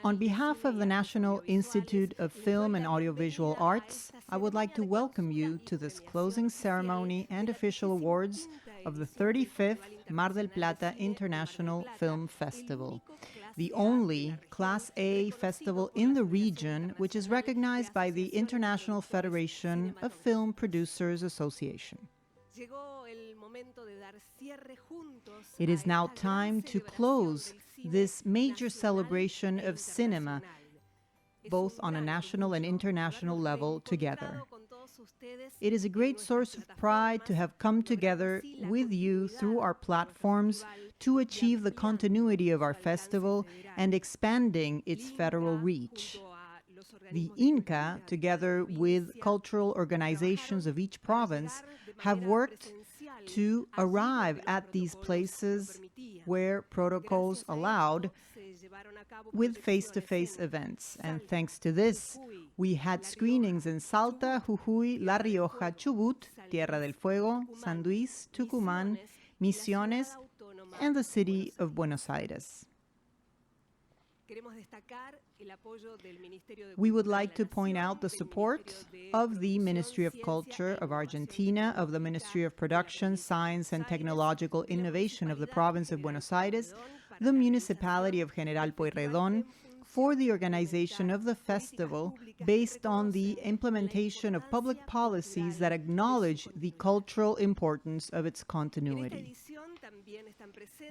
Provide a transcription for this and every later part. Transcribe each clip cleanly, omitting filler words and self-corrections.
On behalf of the National Institute of Film and Audiovisual Arts, I would like to welcome you to this closing ceremony and official awards of the 35th Mar del Plata International Film Festival, the only Class A festival in the region which is recognized by the International Federation of Film Producers Association. It is now time to close this major celebration of cinema, both on a national and international level, together. It is a great source of pride to have come together with you through our platforms to achieve the continuity of our festival and expanding its federal reach. The INCA, together with cultural organizations of each province, have worked to arrive at these places where protocols allowed with face-to-face events. And thanks to this, we had screenings in Salta, Jujuy, La Rioja, Chubut, Tierra del Fuego, San Luis, Tucumán, Misiones, and the city of Buenos Aires. We would like to point out the support of the Ministry of Culture of Argentina, of the Ministry of Production, Science and Technological Innovation of the province of Buenos Aires, the municipality of General Pueyrredón, for the organization of the festival based on the implementation of public policies that acknowledge the cultural importance of its continuity.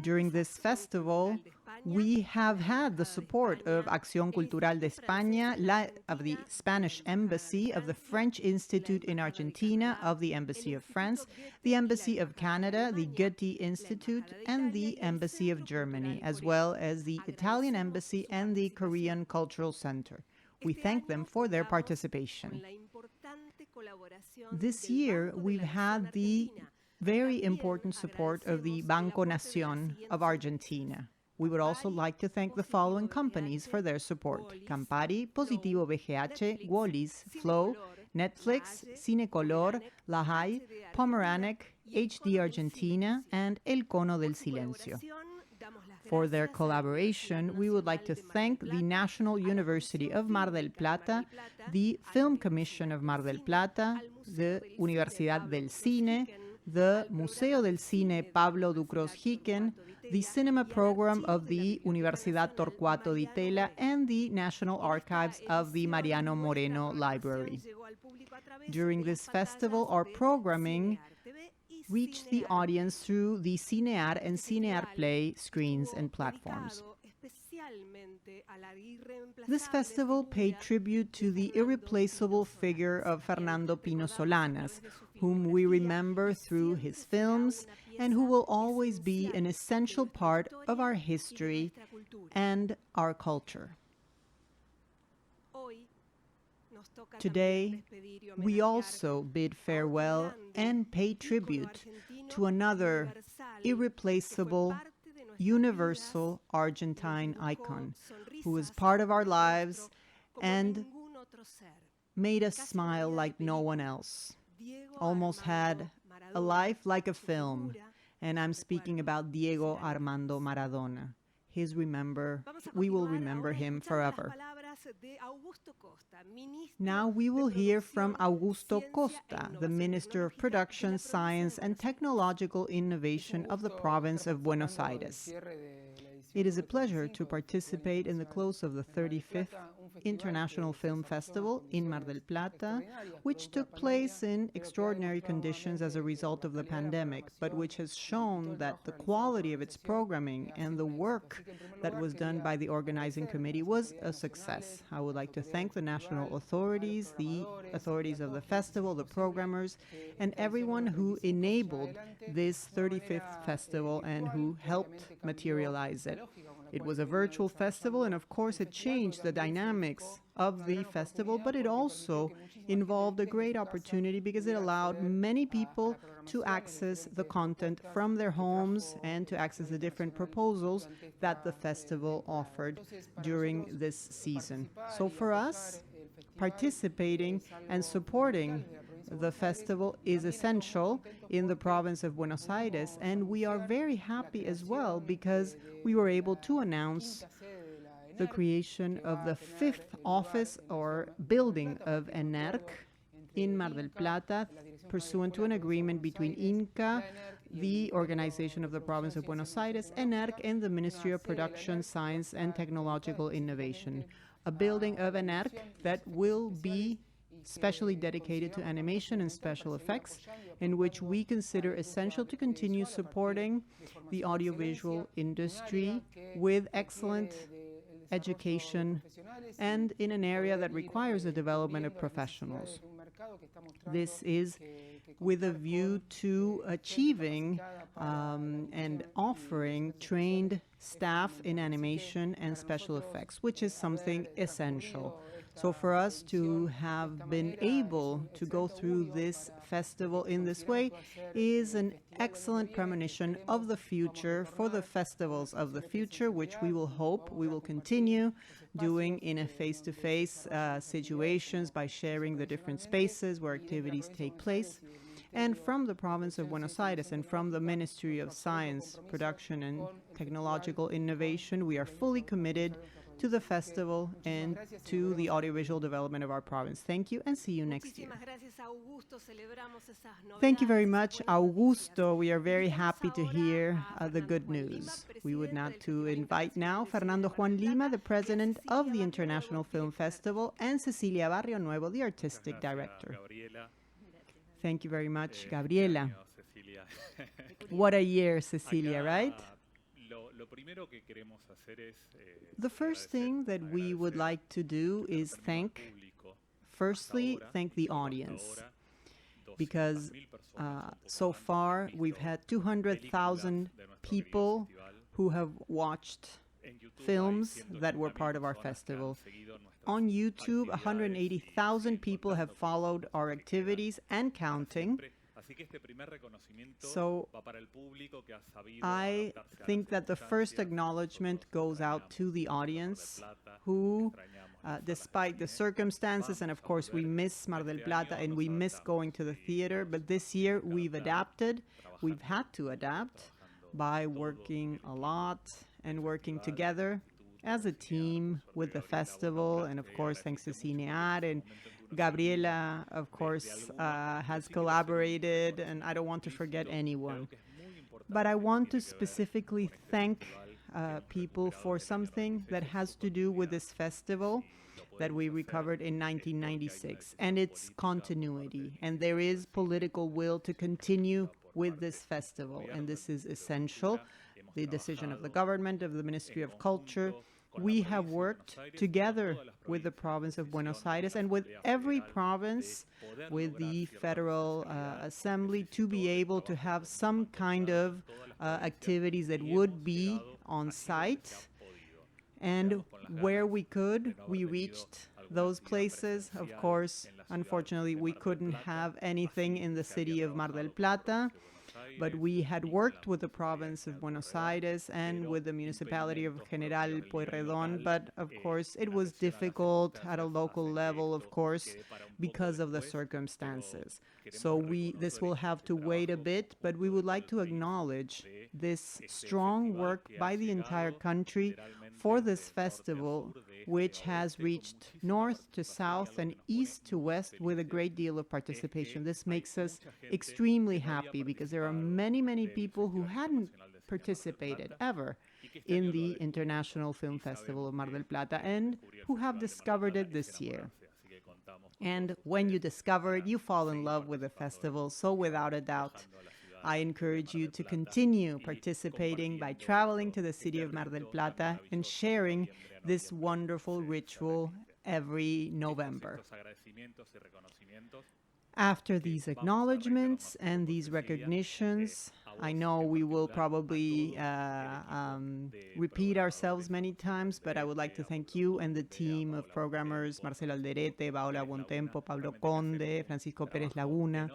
During this festival, we have had the support of Acción Cultural de España, of the Spanish Embassy, of the French Institute in Argentina, of the Embassy of France, the Embassy of Canada, the Goethe Institute, and the Embassy of Germany, as well as the Italian Embassy and the Korean Cultural Center. We thank them for their participation. This year, we've had the very important support of the Banco Nación of Argentina. We would also like to thank the following companies for their support: Campari, Positivo VGH, Wallis, Flow, Netflix, Cinecolor, La Hay, Pomeranek, HD Argentina, and El Cono del Silencio. For their collaboration, we would like to thank the National University of Mar del Plata, the Film Commission of Mar del Plata, the Universidad del Cine, the Museo del Cine Pablo Ducros Hicken, the cinema program of the Universidad Torcuato Di Tella, and the National Archives of the Mariano Moreno Library. During this festival, our programming reached the audience through the Cinear and Cinear Play screens and platforms. This festival paid tribute to the irreplaceable figure of Fernando Pino Solanas, whom we remember through his films and who will always be an essential part of our history and our culture. Today, we also bid farewell and pay tribute to another irreplaceable, universal Argentine icon who is part of our lives and made us smile like no one else. Almost had a life like a film, and I'm speaking about Diego Armando Maradona. We will remember him forever. Now we will hear from Augusto Costa, the Minister of Production, Science and Technological Innovation of the province of Buenos Aires. It is a pleasure to participate in the close of the 35th International Film Festival in Mar del Plata, which took place in extraordinary conditions as a result of the pandemic, but which has shown that the quality of its programming and the work that was done by the organizing committee was a success. I would like to thank the national authorities, the authorities of the festival, the programmers, and everyone who enabled this 35th festival and who helped materialize it. It was a virtual festival, and of course it changed the dynamics of the festival, but it also involved a great opportunity because it allowed many people to access the content from their homes and to access the different proposals that the festival offered during this season. So for us, participating and supporting The festival is essential in the province of Buenos Aires, and we are very happy as well because we were able to announce the creation of the fifth office or building of ENERC in Mar del Plata, pursuant to an agreement between INCA, the organization of the province of Buenos Aires, ENERC, and the Ministry of Production, Science, and Technological Innovation. A building of ENERC that will be specially dedicated to animation and special effects, in which we consider essential to continue supporting the audiovisual industry with excellent education and in an area that requires the development of professionals. This is with a view to achieving and offering trained staff in animation and special effects, which is something essential. So for us to have been able to go through this festival in this way is an excellent premonition of the future for the festivals of the future, which we will hope we will continue doing in a face-to-face situations by sharing the different spaces where activities take place. And from the province of Buenos Aires and from the Ministry of Science, Production, and Technological Innovation, we are fully committed to the festival and to the audiovisual development of our province. Thank you, and see you next year. Thank you very much, Augusto. We are very happy to hear the good news. We would like to invite now Fernando Juan Lima, the president of the International Film Festival, and Cecilia Barrio Nuevo, the artistic director. Thank you very much, Gabriela. What a year, Cecilia, right? The first thing that we would like to do is firstly, thank the audience, because so far we've had 200,000 people who have watched films that were part of our festival. On YouTube, 180,000 people have followed our activities and counting. So I think that the first acknowledgement goes out to the audience who, despite the circumstances, and of course we miss Mar del Plata and we miss going to the theater, but this year we've adapted. We've had to adapt by working a lot and working together as a team with the festival, and of course thanks to Cinear, and Gabriela, of course, has collaborated, and I don't want to forget anyone. But I want to specifically thank people for something that has to do with this festival that we recovered in 1996, and its continuity. And there is political will to continue with this festival, and this is essential. The decision of the government, of the Ministry of Culture. We have worked together with the province of Buenos Aires and with every province, with the Federal Assembly, to be able to have some kind of activities that would be on site. And where we could, we reached those places. Of course, unfortunately, we couldn't have anything in the city of Mar del Plata, but we had worked with the province of Buenos Aires and with the municipality of General Pueyrredón, but of course it was difficult at a local level, of course, because of the circumstances. So this will have to wait a bit, but we would like to acknowledge this strong work by the entire country for this festival, which has reached north to south and east to west with a great deal of participation. This makes us extremely happy because there are many, many people who hadn't participated ever in the International Film Festival of Mar del Plata and who have discovered it this year. And when you discover it, you fall in love with the festival. So without a doubt, I encourage you to continue participating by traveling to the city of Mar del Plata and sharing this wonderful ritual every November. After these acknowledgements and these recognitions, I know we will probably repeat ourselves many times, but I would like to thank you and the team of programmers, Marcelo Alderete, Paola Bontempo, Pablo Conde, Francisco Pérez Laguna.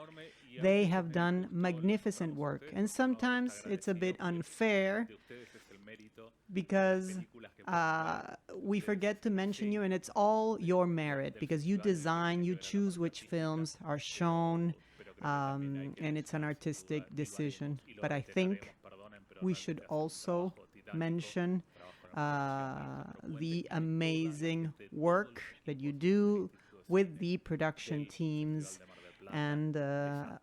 They have done magnificent work, and sometimes it's a bit unfair because we forget to mention you, and it's all your merit because you design, you choose which films are shown, and it's an artistic decision. But I think we should also mention the amazing work that you do with the production teams and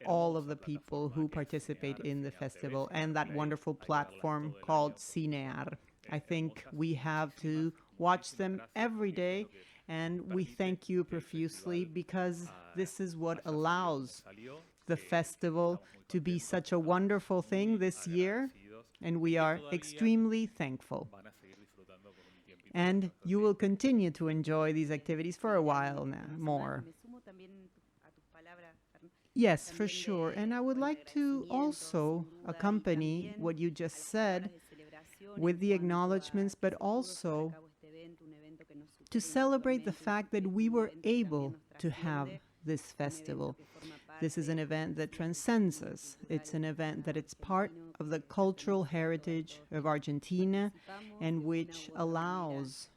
all of the people who participate in the festival and that wonderful platform called Cinear. I think we have to watch them every day, and we thank you profusely because this is what allows the festival to be such a wonderful thing this year, and we are extremely thankful. And you will continue to enjoy these activities for a while now, more. Yes, for sure. And I would like to also accompany what you just said with the acknowledgments, but also to celebrate the fact that we were able to have this festival. This is an event that transcends us. It's an event that it's part of the cultural heritage of Argentina and which allows,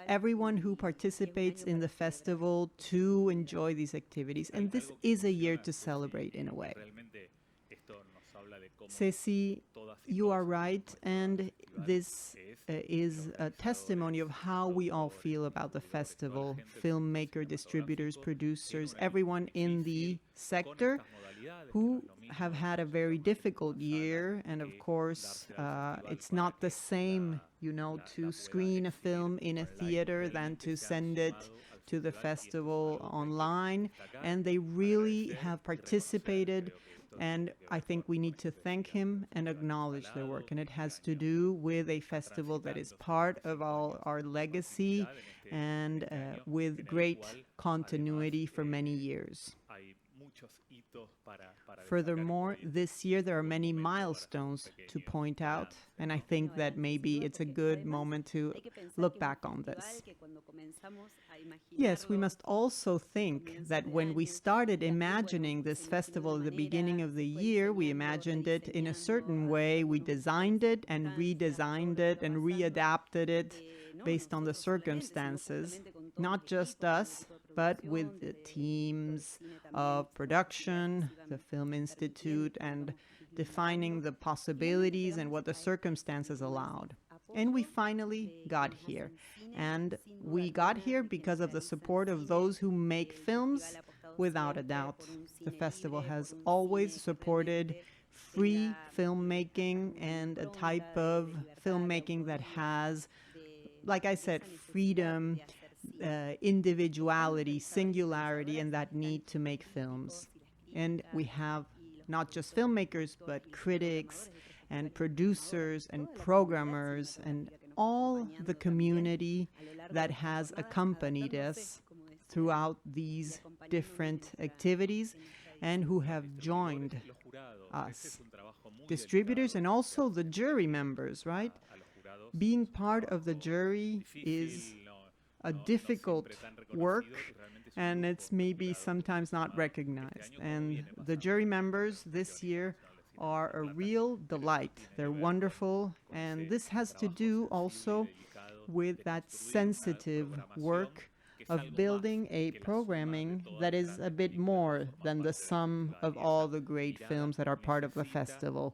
everyone who participates in the festival to enjoy these activities. And this is a year to celebrate in a way. Ceci, you are right, and this is a testimony of how we all feel about the festival. Filmmaker, distributors, producers, everyone in the sector who have had a very difficult year. And of course, it's not the same, to screen a film in a theater than to send it to the festival online. And they really have participated. And I think we need to thank him and acknowledge their work. And it has to do with a festival that is part of our legacy and with great continuity for many years. Furthermore, this year there are many milestones to point out, and I think that maybe it's a good moment to look back on this. Yes, we must also think that when we started imagining this festival at the beginning of the year, we imagined it in a certain way. We designed it and redesigned it and readapted it based on the circumstances, not just us, but with the teams of production, the Film Institute, and defining the possibilities and what the circumstances allowed. And we finally got here. And we got here because of the support of those who make films, without a doubt. The festival has always supported free filmmaking and a type of filmmaking that has, like I said, freedom, individuality, singularity, and that need to make films. And we have not just filmmakers, but critics and producers and programmers and all the community that has accompanied us throughout these different activities and who have joined us. Distributors and also the jury members, right? Being part of the jury is a difficult work, and it's maybe sometimes not recognized. And the jury members this year are a real delight. They're wonderful, and this has to do also with that sensitive work of building a programming that is a bit more than the sum of all the great films that are part of the festival.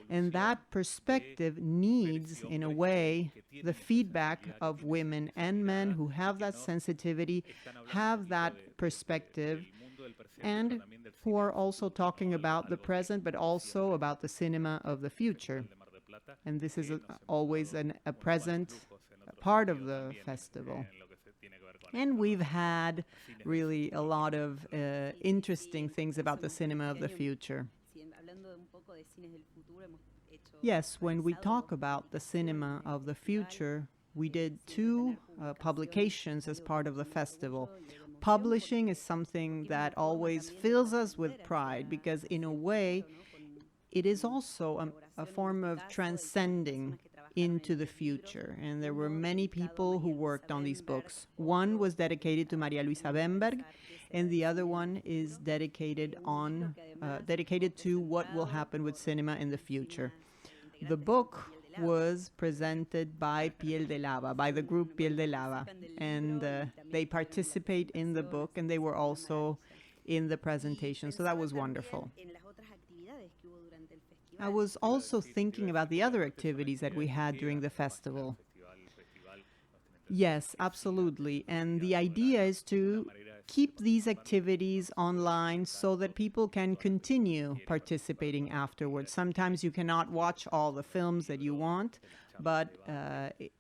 And that perspective needs, in a way, the feedback of women and men who have that sensitivity, have that perspective, and who are also talking about the present, but also about the cinema of the future. And this is always a present part of the festival. And we've had really a lot of interesting things about the cinema of the future. Yes, when we talk about the cinema of the future, we did two publications as part of the festival. Publishing is something that always fills us with pride because, in a way, it is also a form of transcending into the future. And there were many people who worked on these books. One was dedicated to Maria Luisa Bemberg, and the other one is dedicated to what will happen with cinema in the future. The book was presented by Piel de Lava, by the group Piel de Lava. And they participate in the book, and they were also in the presentation. So that was wonderful. I was also thinking about the other activities that we had during the festival. Yes, absolutely. And the idea is to keep these activities online so that people can continue participating afterwards. Sometimes you cannot watch all the films that you want, but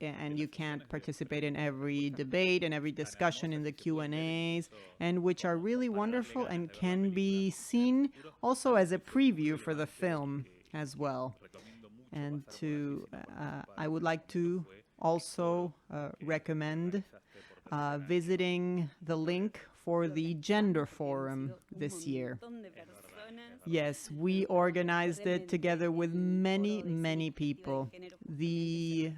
and you can't participate in every debate and every discussion in the Q&As, and which are really wonderful and can be seen also as a preview for the film as well. And I would like to also recommend visiting the link for the Gender Forum this year. Yes, we organized it together with many, many people. The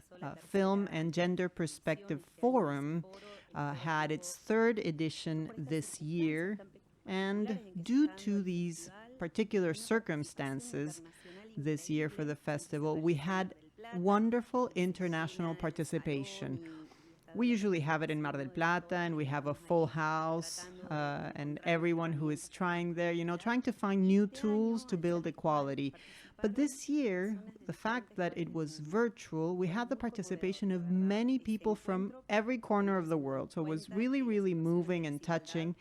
Film and Gender Perspective Forum had its third edition this year, and due to these particular circumstances this year for the festival, we had wonderful international participation. We usually have it in Mar del Plata, and we have a full house, and everyone who is trying there, trying to find new tools to build equality. But this year, the fact that it was virtual, we had the participation of many people from every corner of the world. So it was really, really moving and touching.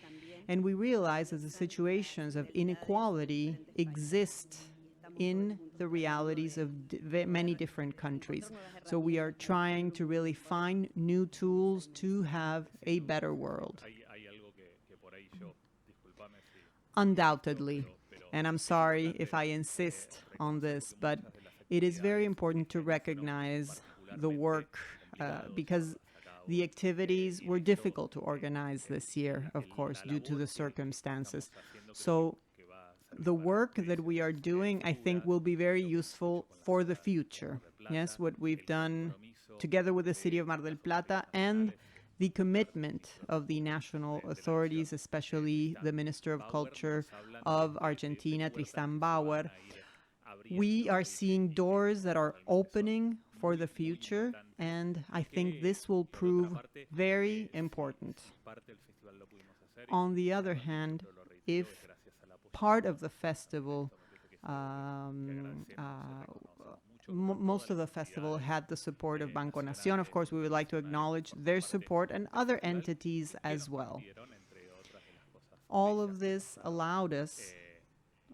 And we realized that the situations of inequality exist in the realities of many different countries. So we are trying to really find new tools to have a better world. Undoubtedly, and I'm sorry if I insist on this, but it is very important to recognize the work because the activities were difficult to organize this year, of course, due to the circumstances. So the work that we are doing, I think, will be very useful for the future. Yes, what we've done together with the city of Mar del Plata and the commitment of the national authorities, especially the Minister of Culture of Argentina, Tristan Bauer. We are seeing doors that are opening for the future, and I think this will prove very important. On the other hand, if part of the festival, most of the festival had the support of Banco Nación. Of course, we would like to acknowledge their support and other entities as well. All of this allowed us,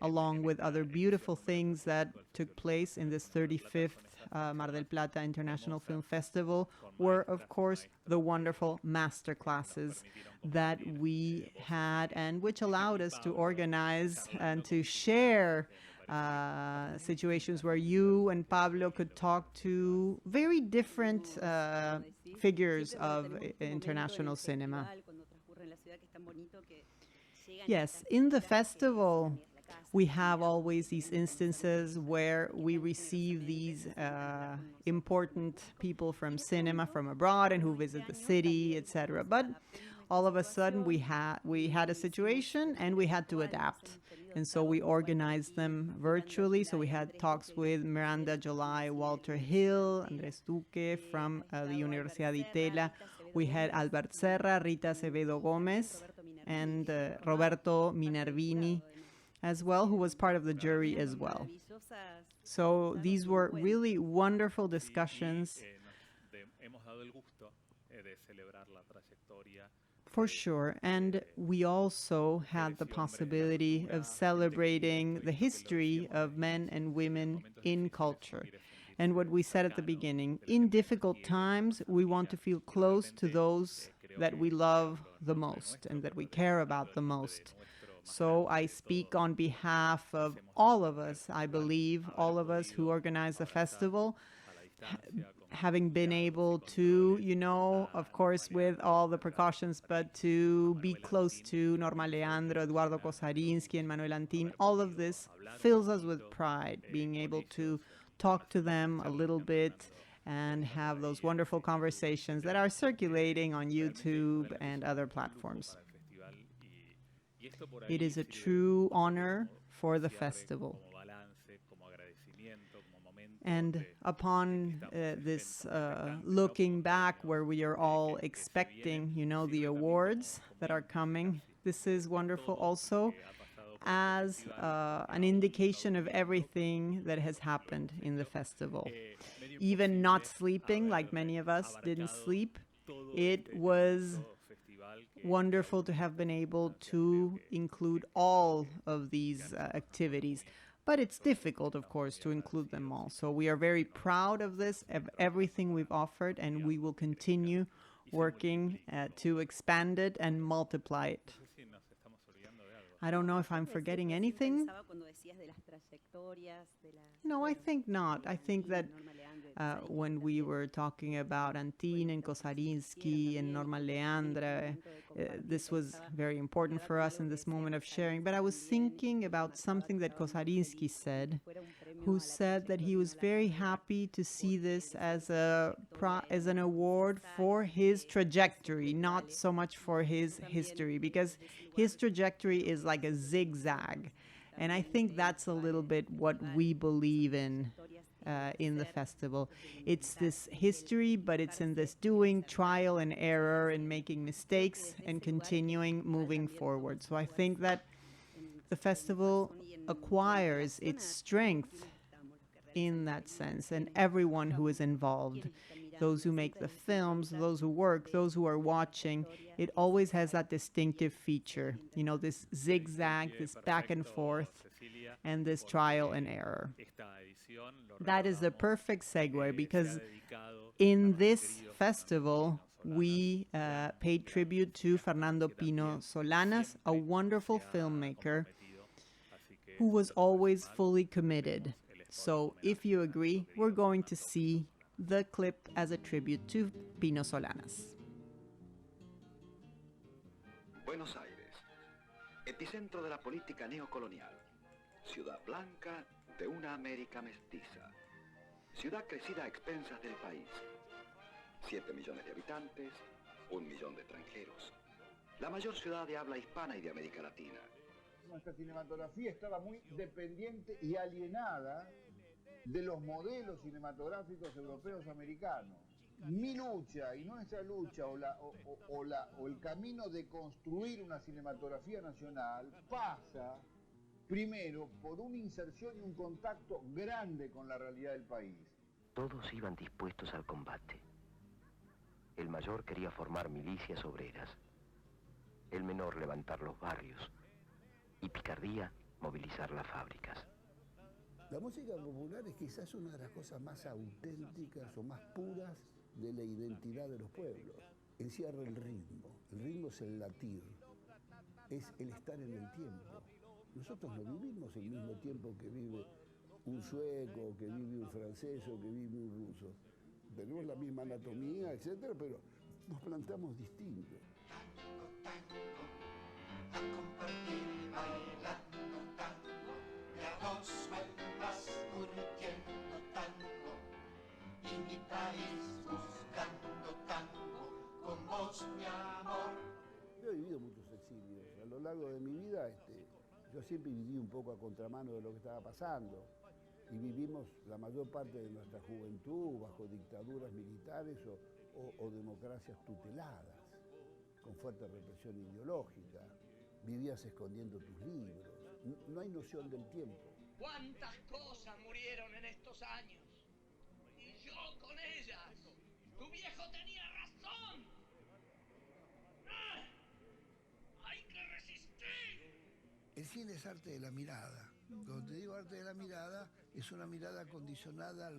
along with other beautiful things that took place in this 35th Mar del Plata International Film Festival, were, of course, the wonderful master classes that we had, and which allowed us to organize and to share situations where you and Pablo could talk to very different figures of international cinema. Yes, in the festival, we have always these instances where we receive these important people from cinema from abroad and who visit the city, etc. But all of a sudden, we had a situation and we had to adapt. And so we organized them virtually. So we had talks with Miranda July, Walter Hill, Andrés Duque from the Universidad de Itela. We had Albert Serra, Rita Acevedo Gomez, and Roberto Minervini as well, who was part of the jury as well. So these were really wonderful discussions. For sure. And we also had the possibility of celebrating the history of men and women in culture. And what we said at the beginning, in difficult times, we want to feel close to those that we love the most and that we care about the most. So I speak on behalf of all of us, I believe, all of us who organize the festival, having been able to, of course, with all the precautions, but to be close to Norma Leandro, Eduardo Kosarinsky, and Manuel Antin. All of this fills us with pride, being able to talk to them a little bit and have those wonderful conversations that are circulating on YouTube and other platforms. It is a true honor for the festival. And upon this looking back, where we are all expecting, the awards that are coming, this is wonderful also as an indication of everything that has happened in the festival. Even not sleeping, like many of us didn't sleep, it was wonderful to have been able to include all of these activities. But it's difficult, of course, to include them all. So we are very proud of this, of everything we've offered, and we will continue working to expand it and multiply it. I don't know if I'm forgetting anything. No, I think not. I think that when we were talking about Antin and Kosarinsky and Norma Leandra, this was very important for us in this moment of sharing. But I was thinking about something that Kosarinsky said, who said that he was very happy to see this as an award for his trajectory, not so much for his history, because his trajectory is like a zigzag. And I think that's a little bit what we believe in the festival. It's this history, but it's in this doing, trial and error, and making mistakes and continuing moving forward. So I think that the festival acquires its strength in that sense, and everyone who is involved, those who make the films, those who work, those who are watching, it always has that distinctive feature, this zigzag, this back and forth, and this trial and error. That is the perfect segue, because in this festival, we paid tribute to Fernando Pino Solanas, a wonderful filmmaker who was always fully committed. So if you agree, we're going to see the clip as a tribute to Pino Solanas. Buenos Aires, epicentro de la política neocolonial, ciudad blanca de una América mestiza, ciudad crecida a expensas del país, 7 millones de habitantes, 1 millón de extranjeros, la mayor ciudad de habla hispana y de América Latina. Nuestra cinematografía estaba muy dependiente y alienada de los modelos cinematográficos europeos americanos. Mi lucha y nuestra lucha o el camino de construir una cinematografía nacional pasa primero por una inserción y un contacto grande con la realidad del país. Todos iban dispuestos al combate. El mayor quería formar milicias obreras, el menor levantar los barrios y picardía movilizar las fábricas. La música popular es quizás una de las cosas más auténticas o más puras de la identidad de los pueblos. Encierra el ritmo es el latir, es el estar en el tiempo. Nosotros no vivimos el mismo tiempo que vive un sueco, que vive un francés o que vive un ruso. Tenemos la misma anatomía, etcétera, pero nos plantamos distintos. Yo he vivido muchos exilios. A lo largo de mi vida, yo siempre viví un poco a contramano de lo que estaba pasando. Y vivimos la mayor parte de nuestra juventud bajo dictaduras militares o democracias tuteladas, con fuerte represión ideológica. Vivías escondiendo tus libros. No hay noción del tiempo. ¿Cuántas cosas murieron en estos años? Y yo con ellas. Tu viejo tenía razón. ¡Ah! ¡Hay que resistir! El cine es arte de la mirada. Cuando te digo arte de la mirada, es una mirada condicionada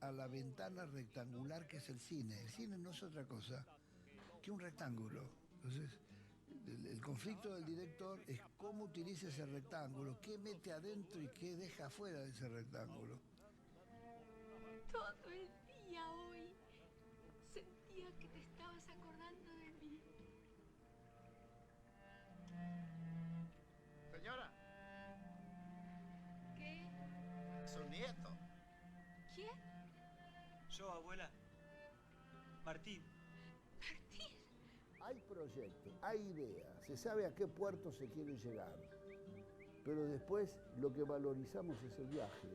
a la ventana rectangular que es el cine. El cine no es otra cosa que un rectángulo. Entonces, el conflicto del director es cómo utiliza ese rectángulo, qué mete adentro y qué deja afuera de ese rectángulo. Todo el día hoy sentía que te estabas acordando de mí. Señora. ¿Qué? Su nieto. ¿Quién? Yo, abuela. Martín. Martín. Hay proyectos, hay ideas, se sabe a qué puerto se quiere llegar, pero después lo que valorizamos es el viaje.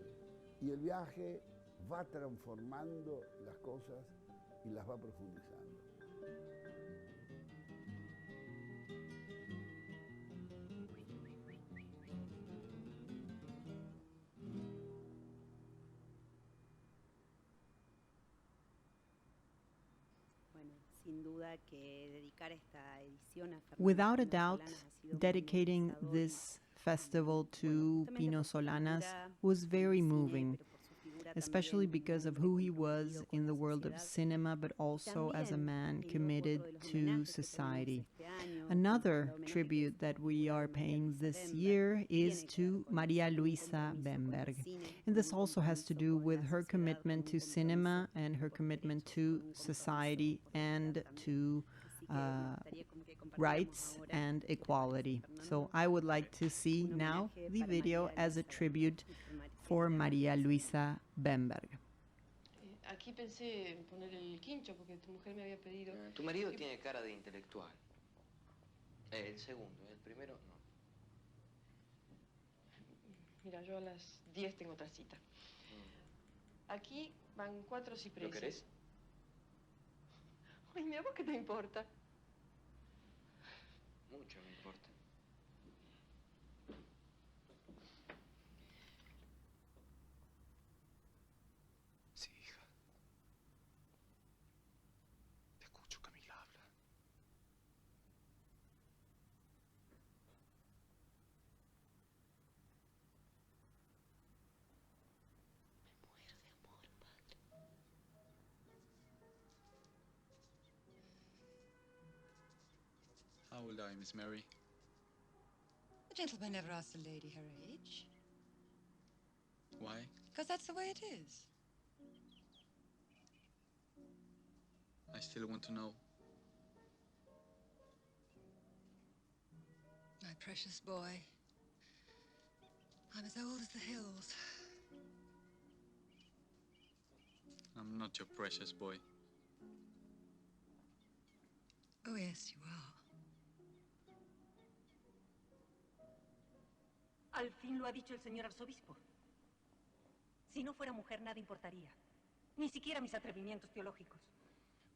Y el viaje va transformando las cosas y las va profundizando. Without a doubt, dedicating this festival to Pino Solanas was very moving, especially because of who he was in the world of cinema, but also as a man committed to society. Another tribute that we are paying this year is to Maria Luisa Bemberg. And this also has to do with her commitment to cinema and her commitment to society and to rights and equality. So I would like to see now the video as a tribute for Maria Luisa Bemberg. Aquí pensé en poner el quincho porque tu mujer me había pedido... Tu marido tiene cara de intelectual. El segundo, el primero no. Mira, yo a las 10 tengo otra cita. Aquí van 4 cipreses. ¿Lo querés? Ay, mira, ¿vos qué te importa? Mucho me importa. Sí, hija. Te escucho, Camila habla. How old are you, Miss Mary? A gentleman never asks a lady her age. Why? Because that's the way it is. I still want to know. My precious boy. I'm as old as the hills. I'm not your precious boy. Oh, yes, you are. Al fin lo ha dicho el señor arzobispo. Si no fuera mujer, nada importaría. Ni siquiera mis atrevimientos teológicos.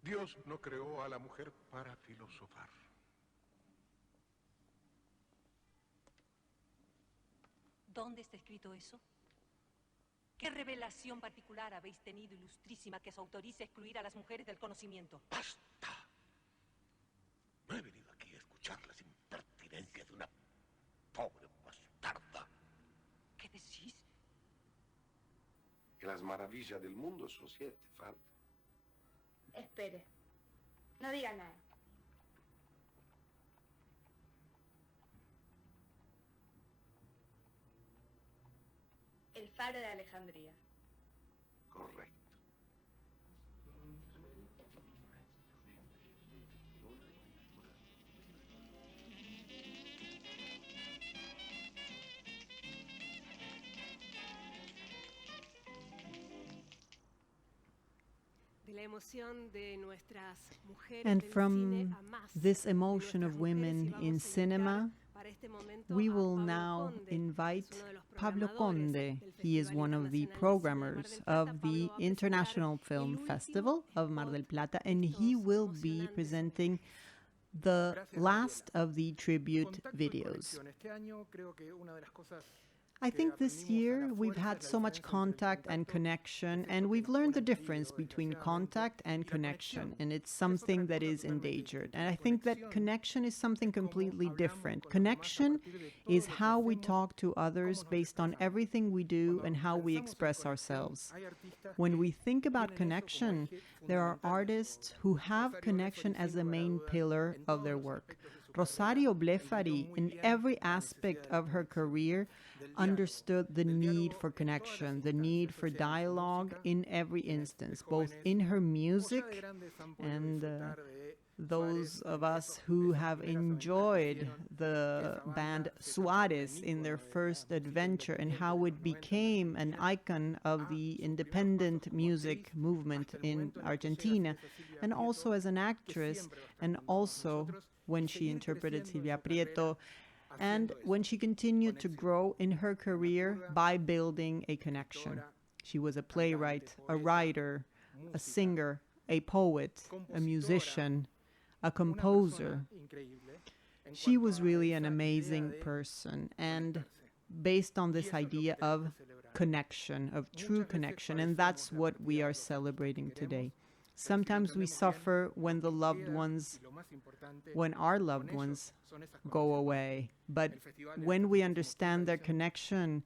Dios no creó a la mujer para filosofar. ¿Dónde está escrito eso? ¿Qué revelación particular habéis tenido, ilustrísima, que os autorice a excluir a las mujeres del conocimiento? ¡Basta! No he venido aquí a escuchar las impertinencias de una pobre bastarda. ¿Qué decís? Que las maravillas del mundo son 7, falta. Espere, no diga nada. El faro de Alejandría. Correcto. And from this emotion of women in cinema, we will now invite Pablo Conde. He is one of the programmers of the International Film Festival of Mar del Plata, and he will be presenting the last of the tribute videos. I think this year we've had so much contact and connection, and we've learned the difference between contact and connection, and it's something that is endangered. And I think that connection is something completely different. Connection is how we talk to others based on everything we do and how we express ourselves. When we think about connection, there are artists who have connection as a main pillar of their work. Rosario Blefari, in every aspect of her career, understood the need for connection, the need for dialogue in every instance, both in her music and those of us who have enjoyed the band Suárez in their first adventure and how it became an icon of the independent music movement in Argentina, and also as an actress, and also when she interpreted Silvia Prieto, and when she continued to grow in her career by building a connection. She was a playwright, a writer, a singer, a poet, a musician, a composer. She was really an amazing person, and based on this idea of connection, of true connection, and that's what we are celebrating today. Sometimes we suffer when our loved ones go away, but when we understand their connection,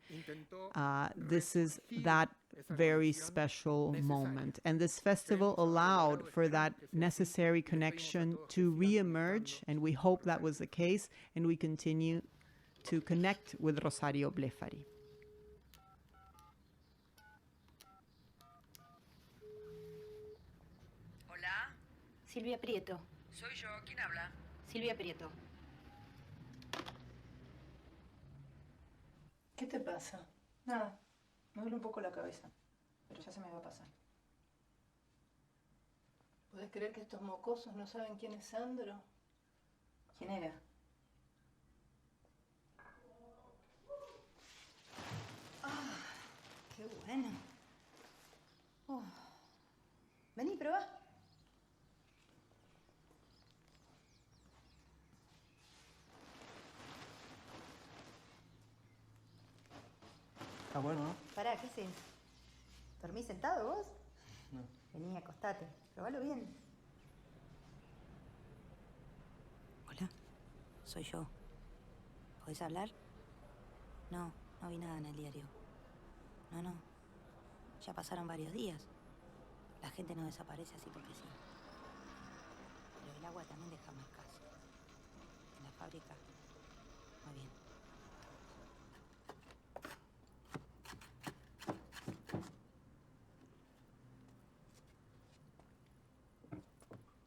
this is that very special moment. And this festival allowed for that necessary connection to re-emerge, and we hope that was the case, and we continue to connect with Rosario Blefari. Hola. Silvia Prieto. Soy yo. ¿Quién habla? Silvia Prieto. ¿Qué te pasa? Nada, me duele un poco la cabeza, pero ya se me va a pasar. ¿Podés creer que estos mocosos no saben quién es Sandro? ¿Quién era? Ah, qué bueno. Vení, probá. Ah, bueno, ¿no? Pará, ¿qué haces? ¿Dormís sentado vos? No. Vení, acostate. Probalo bien. Hola, soy yo. ¿Podés hablar? No, no vi nada en el diario. No. Ya pasaron varios días. La gente no desaparece así porque sí. Pero el agua también deja marcas. En la fábrica. Muy bien.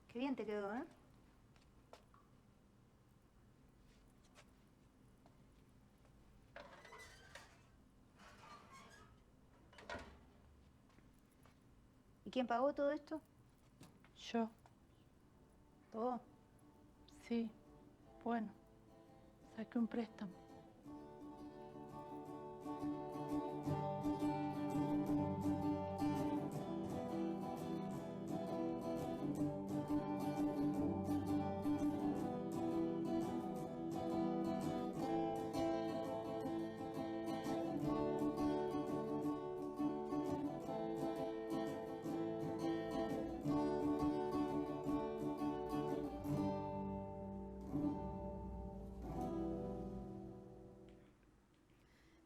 Qué bien te quedó, ¿eh? ¿Y quién pagó todo esto? Yo. ¿Todo? Sí. Bueno. Saqué un préstamo.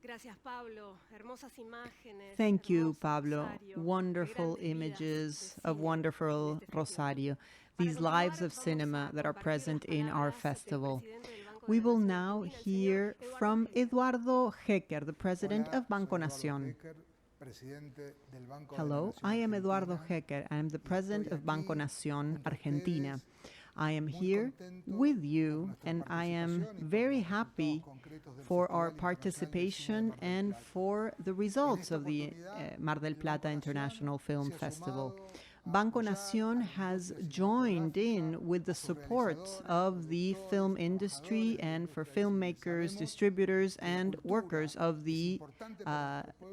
Gracias, Pablo. Hermosas imágenes. Thank you, Pablo. Wonderful images of wonderful Rosario. These lives of cinema that are present in our festival. We will now hear from Eduardo Hecker, the president of Banco Nación. Hello, I am Eduardo Hecker. I am the president of Banco Nación, Argentina. I am here with you, and I am very happy for our participation and for the results of the Mar del Plata International Film Festival. Banco Nación has joined in with the support of the film industry and for filmmakers, distributors, and workers of the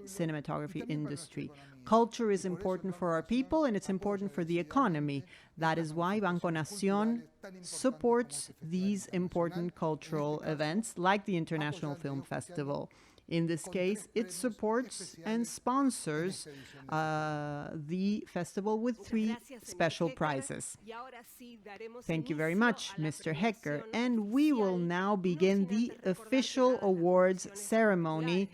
cinematography industry. Culture is important for our people, and it's important for the economy. That is why Banco Nación supports these important cultural events like the International Film Festival. In this case, it supports and sponsors the festival with 3 special prizes. Thank you very much, Mr. Hecker. And we will now begin the official awards ceremony.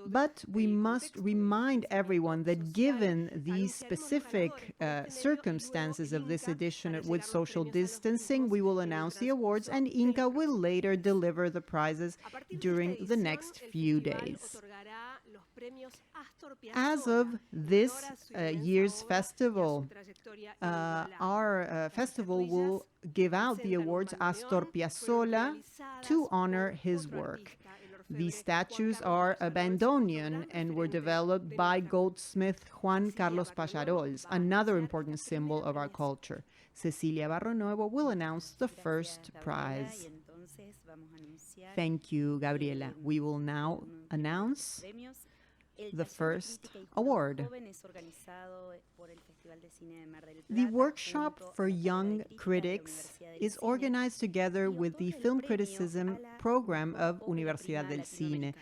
But we must remind everyone that given the specific circumstances of this edition with social distancing, we will announce the awards and Inca will later deliver the prizes during the next few days. As of this year's festival, our festival will give out the awards Astor Piazzolla to honor his work. These statues are Abandonian and were developed by goldsmith Juan Carlos Pajarols, another important symbol of our culture. Cecilia Barronuevo will announce the first prize. Thank you, Gabriela. We will now announce the first award. The workshop for young critics is organized together with the film criticism program of Universidad del Cine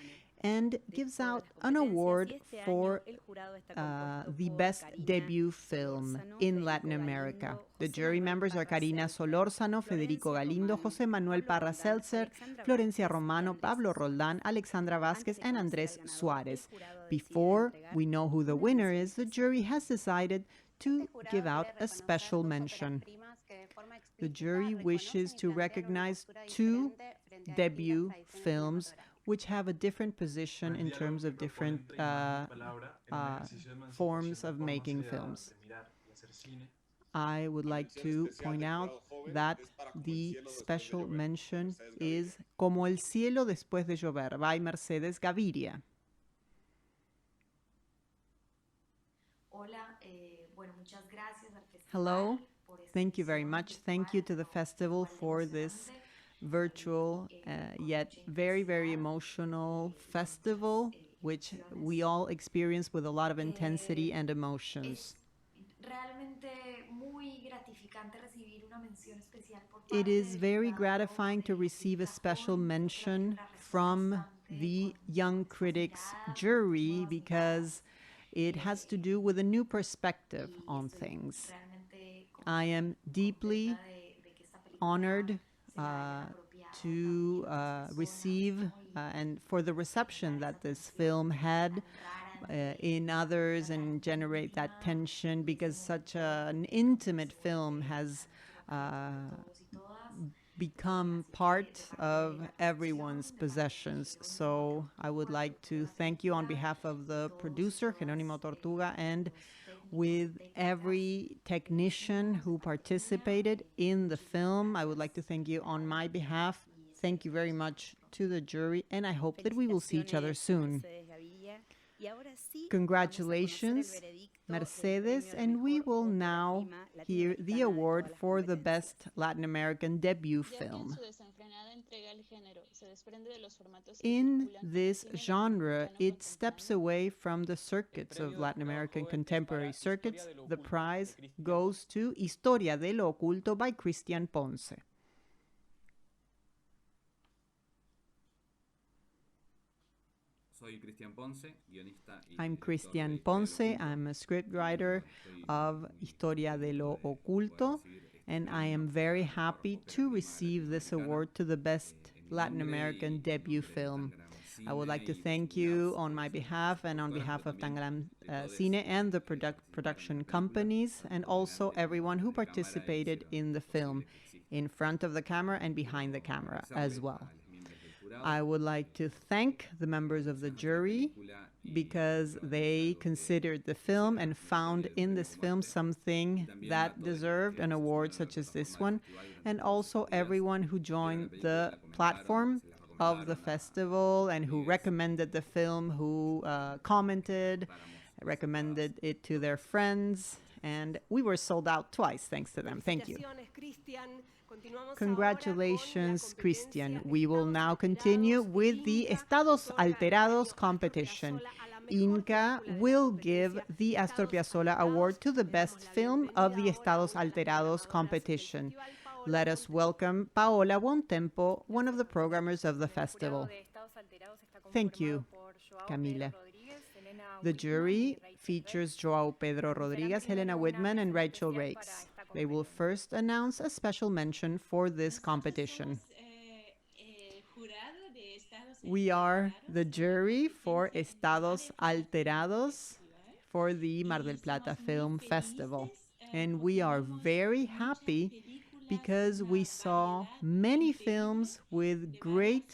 and gives out an award for the best debut film in Latin America. The jury members are Karina Solórzano, Federico Galindo, José Manuel Parra Seltzer, Florencia Romano, Pablo Roldán, Alexandra Vázquez, and Andrés Suárez. Before we know who the winner is, the jury has decided to give out a special mention. The jury wishes to recognize two debut films which have a different position in terms of different forms of making films. I would like to point out that the special mention is Como el cielo después de llover by Mercedes Gaviria. Hello, thank you very much. Thank you to the festival for this virtual yet very, very emotional festival, which we all experience with a lot of intensity and emotions. It is very gratifying to receive a special mention from the Young Critics jury because it has to do with a new perspective on things. I am deeply honored to receive and for the reception that this film had in others and generate that tension because such an intimate film has become part of everyone's possessions. So I would like to thank you on behalf of the producer, Jerónimo Tortuga, and with every technician who participated in the film. I would like to thank you on my behalf. Thank you very much to the jury, and I hope that we will see each other soon. Congratulations, Mercedes, and we will now hear the award for the Best Latin American Debut Film. In this genre, it steps away from the circuits of Latin American contemporary circuits. The prize goes to Historia de lo Oculto by Cristian Ponce. I'm Cristian Ponce. I'm a scriptwriter of Historia de lo Oculto, and I am very happy to receive this award to the Best Latin American Debut Film. I would like to thank you on my behalf and on behalf of Tangram Cine and the production companies, and also everyone who participated in the film, in front of the camera and behind the camera as well. I would like to thank the members of the jury because they considered the film and found in this film something that deserved an award such as this one, and also everyone who joined the platform of the festival and who recommended the film, who commented, recommended it to their friends, and we were sold out twice thanks to them. Thank you. Congratulations, Christian. We will now continue with the Estados Alterados competition. Inca will give the Astor Piazzolla Award to the best film of the Estados Alterados competition. Let us welcome Paola Buontempo, one of the programmers of the festival. Thank you, Camila. The jury features Joao Pedro Rodriguez, Helena Whitman, and Rachel Rakes. They will first announce a special mention for this competition. We are the jury for Estados Alterados for the Mar del Plata Film Festival. And we are very happy because we saw many films with great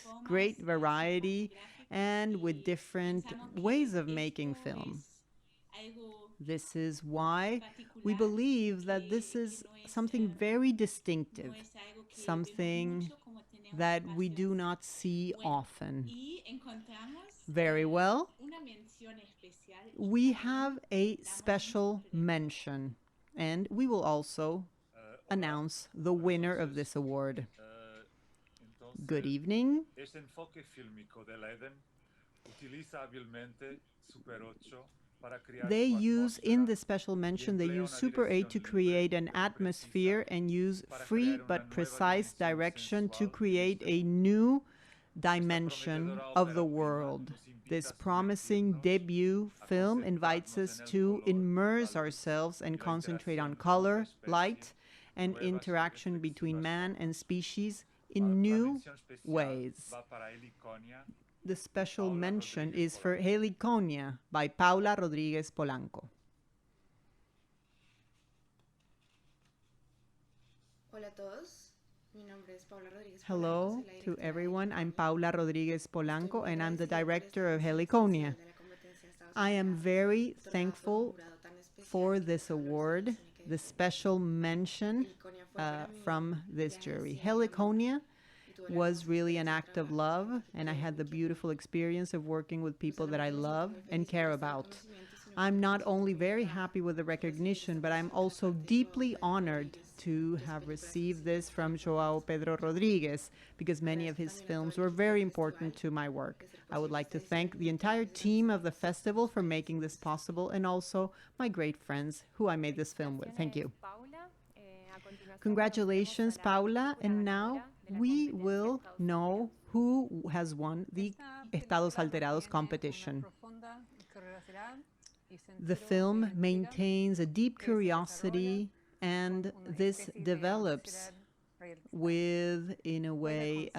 variety and with different ways of making film. This is why we believe that this is something very distinctive, something that we do not see often. Very well. We have a special mention, and we will also announce the winner of this award. Good evening. They use, in the special mention, they use Super 8 to create an atmosphere and use free but precise direction to create a new dimension of the world. This promising debut film invites us to immerse ourselves and concentrate on color, light, and interaction between man and species in new ways. The special mention is for Heliconia by Paula Rodríguez Polanco. Hola a todos. Mi nombre es Paula Rodríguez Polanco. Hello to everyone. I'm Paula Rodríguez Polanco, and I'm the director of Heliconia. I am very thankful for this award, the special mention from this jury. Heliconia was really an act of love, and I had the beautiful experience of working with people that I love and care about. I'm not only very happy with the recognition, but I'm also deeply honored to have received this from João Pedro Rodrigues, because many of his films were very important to my work. I would like to thank the entire team of the festival for making this possible, and also my great friends who I made this film with. Thank you. Congratulations, Paula. And now we will know who has won the Estados Alterados competition. The film maintains a deep curiosity, and this develops with, in a way,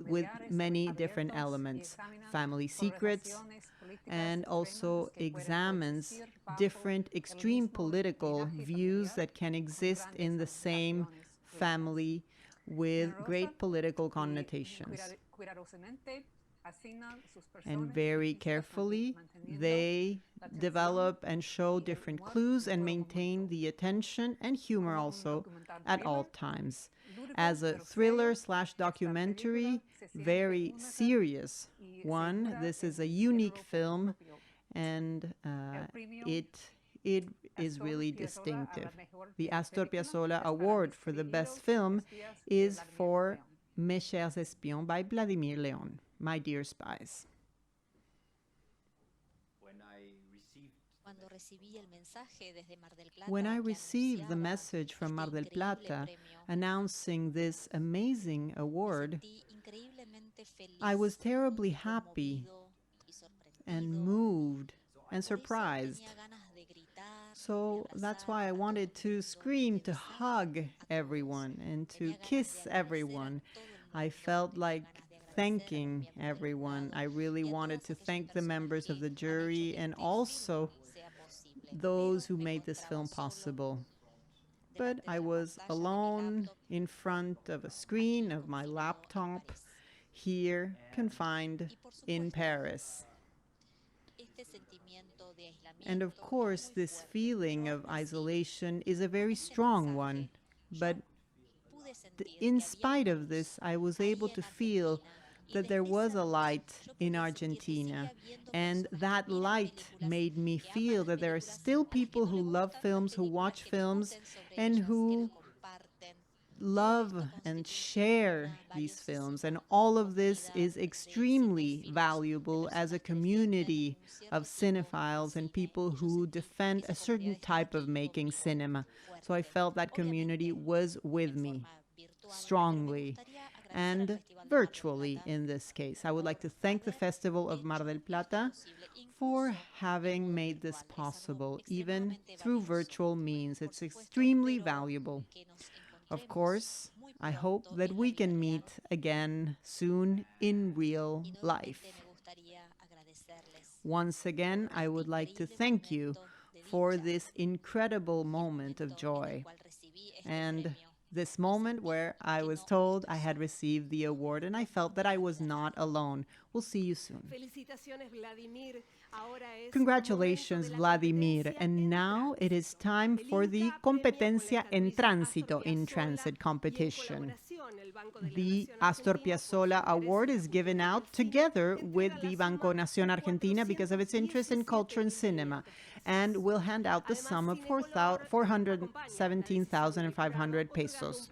with many different elements, family secrets, and also examines different extreme political views that can exist in the same family with great political connotations. And very carefully, they develop and show different clues and maintain the attention and humor also at all times. As a thriller/documentary, very serious one, this is a unique film, and it is really distinctive. The Astor Piazzolla Award for the best film is for Mes chers espions by Vladimir León, My Dear Spies. When I received the message from Mar del Plata announcing this amazing award, I was terribly happy and moved and surprised. So that's why I wanted to scream, to hug everyone, and to kiss everyone. I felt like thanking everyone. I really wanted to thank the members of the jury and also those who made this film possible. But I was alone in front of a screen of my laptop here, confined in Paris. And of course, this feeling of isolation is a very strong one. But in spite of this, I was able to feel that there was a light in Argentina. And that light made me feel that there are still people who love films, who watch films, and who love and share these films. And all of this is extremely valuable as a community of cinephiles and people who defend a certain type of making cinema. So I felt that community was with me strongly and virtually in this case. I would like to thank the Festival of Mar del Plata for having made this possible, even through virtual means. It's extremely valuable. Of course, I hope that we can meet again soon in real life. Once again, I would like to thank you for this incredible moment of joy and this moment where I was told I had received the award, and I felt that I was not alone. We'll see you soon. Congratulations, Vladimir. And now it is time for the Competencia en Tránsito, in transit competition. The Astor Piazzolla Award is given out together with the Banco Nación Argentina because of its interest in culture and cinema, and will hand out the sum of 417,500 pesos.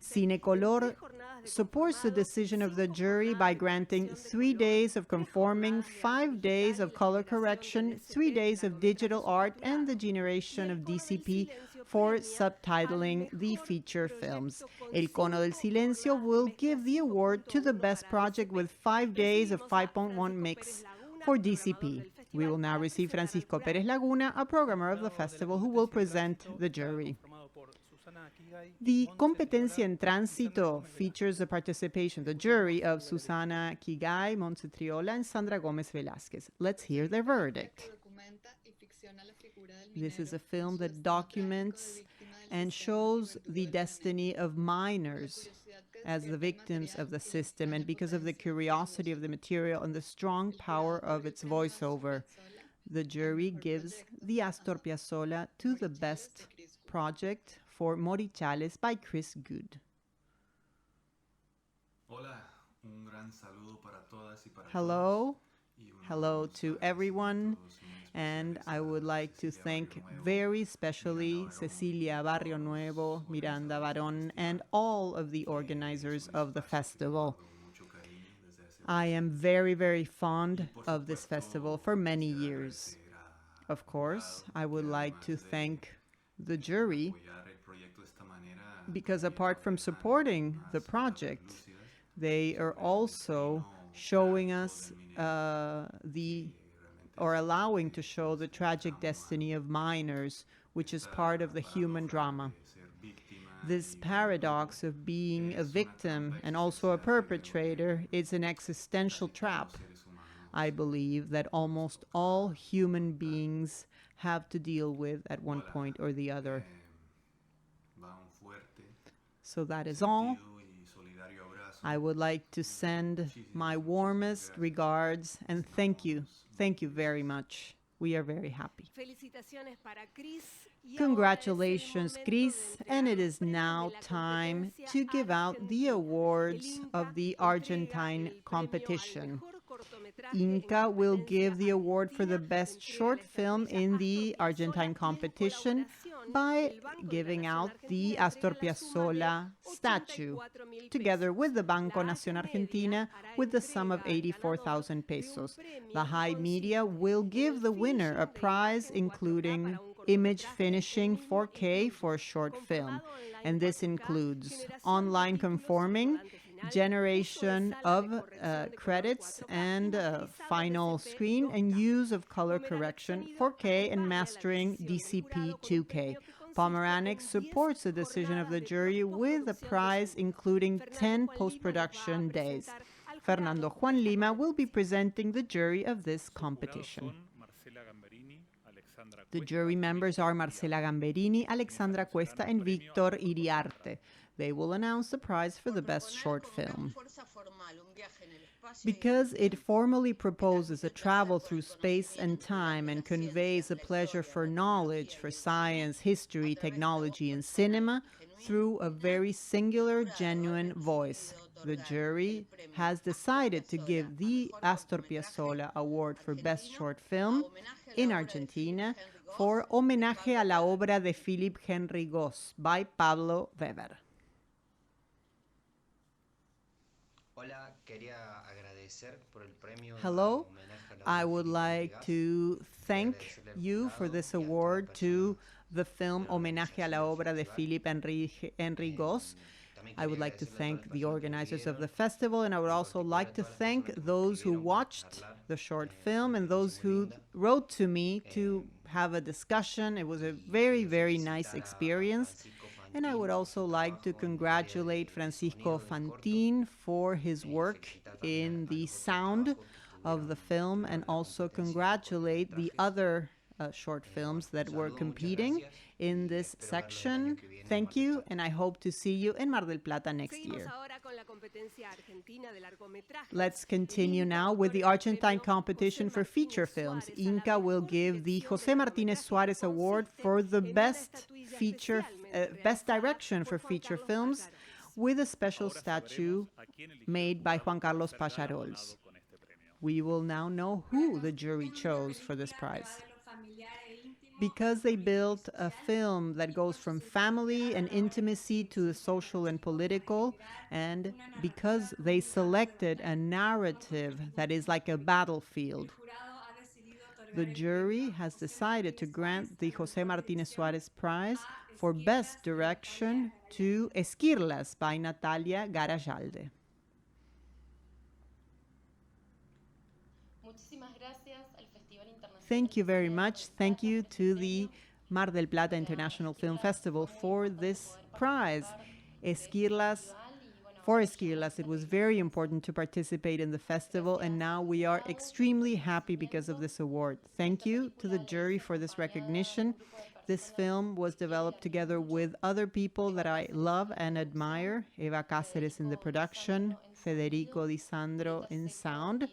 Cinecolor supports the decision of the jury by granting 3 days of conforming, 5 days of color correction, 3 days of digital art, and the generation of DCP for subtitling the feature films. El Cono del Silencio will give the award to the best project with 5 days of 5.1 mix for DCP. We will now receive Francisco Pérez Laguna, a programmer of the festival, who will present the jury. The Competencia en Tránsito features the participation, the jury of Susana Quigay, Montse Triola, and Sandra Gómez Velázquez. Let's hear their verdict. This is a film that documents and shows the destiny of minors as the victims of the system, and because of the curiosity of the material and the strong power of its voiceover, the jury gives the Astor Piazzolla to the best project for Oficiales by Chris Good. Hello. Hello to everyone. And I would like to thank very specially Cecilia Barrio Nuevo, Miranda Barón, and all of the organizers of the festival. I am very, very fond of this festival for many years. Of course, I would like to thank the jury because apart from supporting the project, they are also showing us allowing to show the tragic destiny of minors, which is part of the human drama. This paradox of being a victim and also a perpetrator is an existential trap, I believe, that almost all human beings have to deal with at one point or the other. So that is all. I would like to send my warmest regards and thank you. Thank you very much. We are very happy. Congratulations, Chris. And it is now time to give out the awards of the Argentine competition. Inca will give the award for the best short film in the Argentine competition by giving out the Astor Piazzolla statue, together with the Banco Nación Argentina, with the sum of 84,000 pesos. The High Media will give the winner a prize including image finishing 4K for a short film, and this includes online conforming, generation of credits and final screen, and use of color correction 4K and mastering DCP 2K. Pomeranic supports the decision of the jury with a prize including 10 post-production days. Fernando Juan Lima will be presenting the jury of this competition. The jury members are Marcela Gamberini, Alexandra Cuesta, and Víctor Iriarte. They will announce the prize for the best short film. Because it formally proposes a travel through space and time and conveys a pleasure for knowledge, for science, history, technology, and cinema through a very singular, genuine voice, the jury has decided to give the Astor Piazzolla Award for Best Short Film in Argentina for Homenaje a la Obra de Philip Henry Goss by Pablo Weber. Hello, I would like to thank you for this award to the film Homenaje a la Obra de Philip Henry Goss. I would like to thank the organizers of the festival, and I would also like to thank those who watched the short film and those who wrote to me to have a discussion. It was a very, very nice experience. And I would also like to congratulate Francisco Fantin for his work in the sound of the film, and also congratulate the other short films that were competing in this section. Thank you, and I hope to see you in Mar del Plata next year. Let's continue now with the Argentine competition for feature films. Inca will give the José Martínez Suárez Award for the best direction for feature films, with a special statue made by Juan Carlos Pacharols. We will now know who the jury chose for this prize. because they built a film that goes from family and intimacy to the social and political, and because they selected a narrative that is like a battlefield. The jury has decided to grant the José Martínez Suárez Prize for Best Direction to Esquirlas by Natalia Garajalde. Thank you very much. Thank you to the Mar del Plata International Film Festival for this prize. For Esquirlas, it was very important to participate in the festival, and now we are extremely happy because of this award. Thank you to the jury for this recognition. This film was developed together with other people that I love and admire. Eva Cáceres in the production, Federico Di Sandro in sound,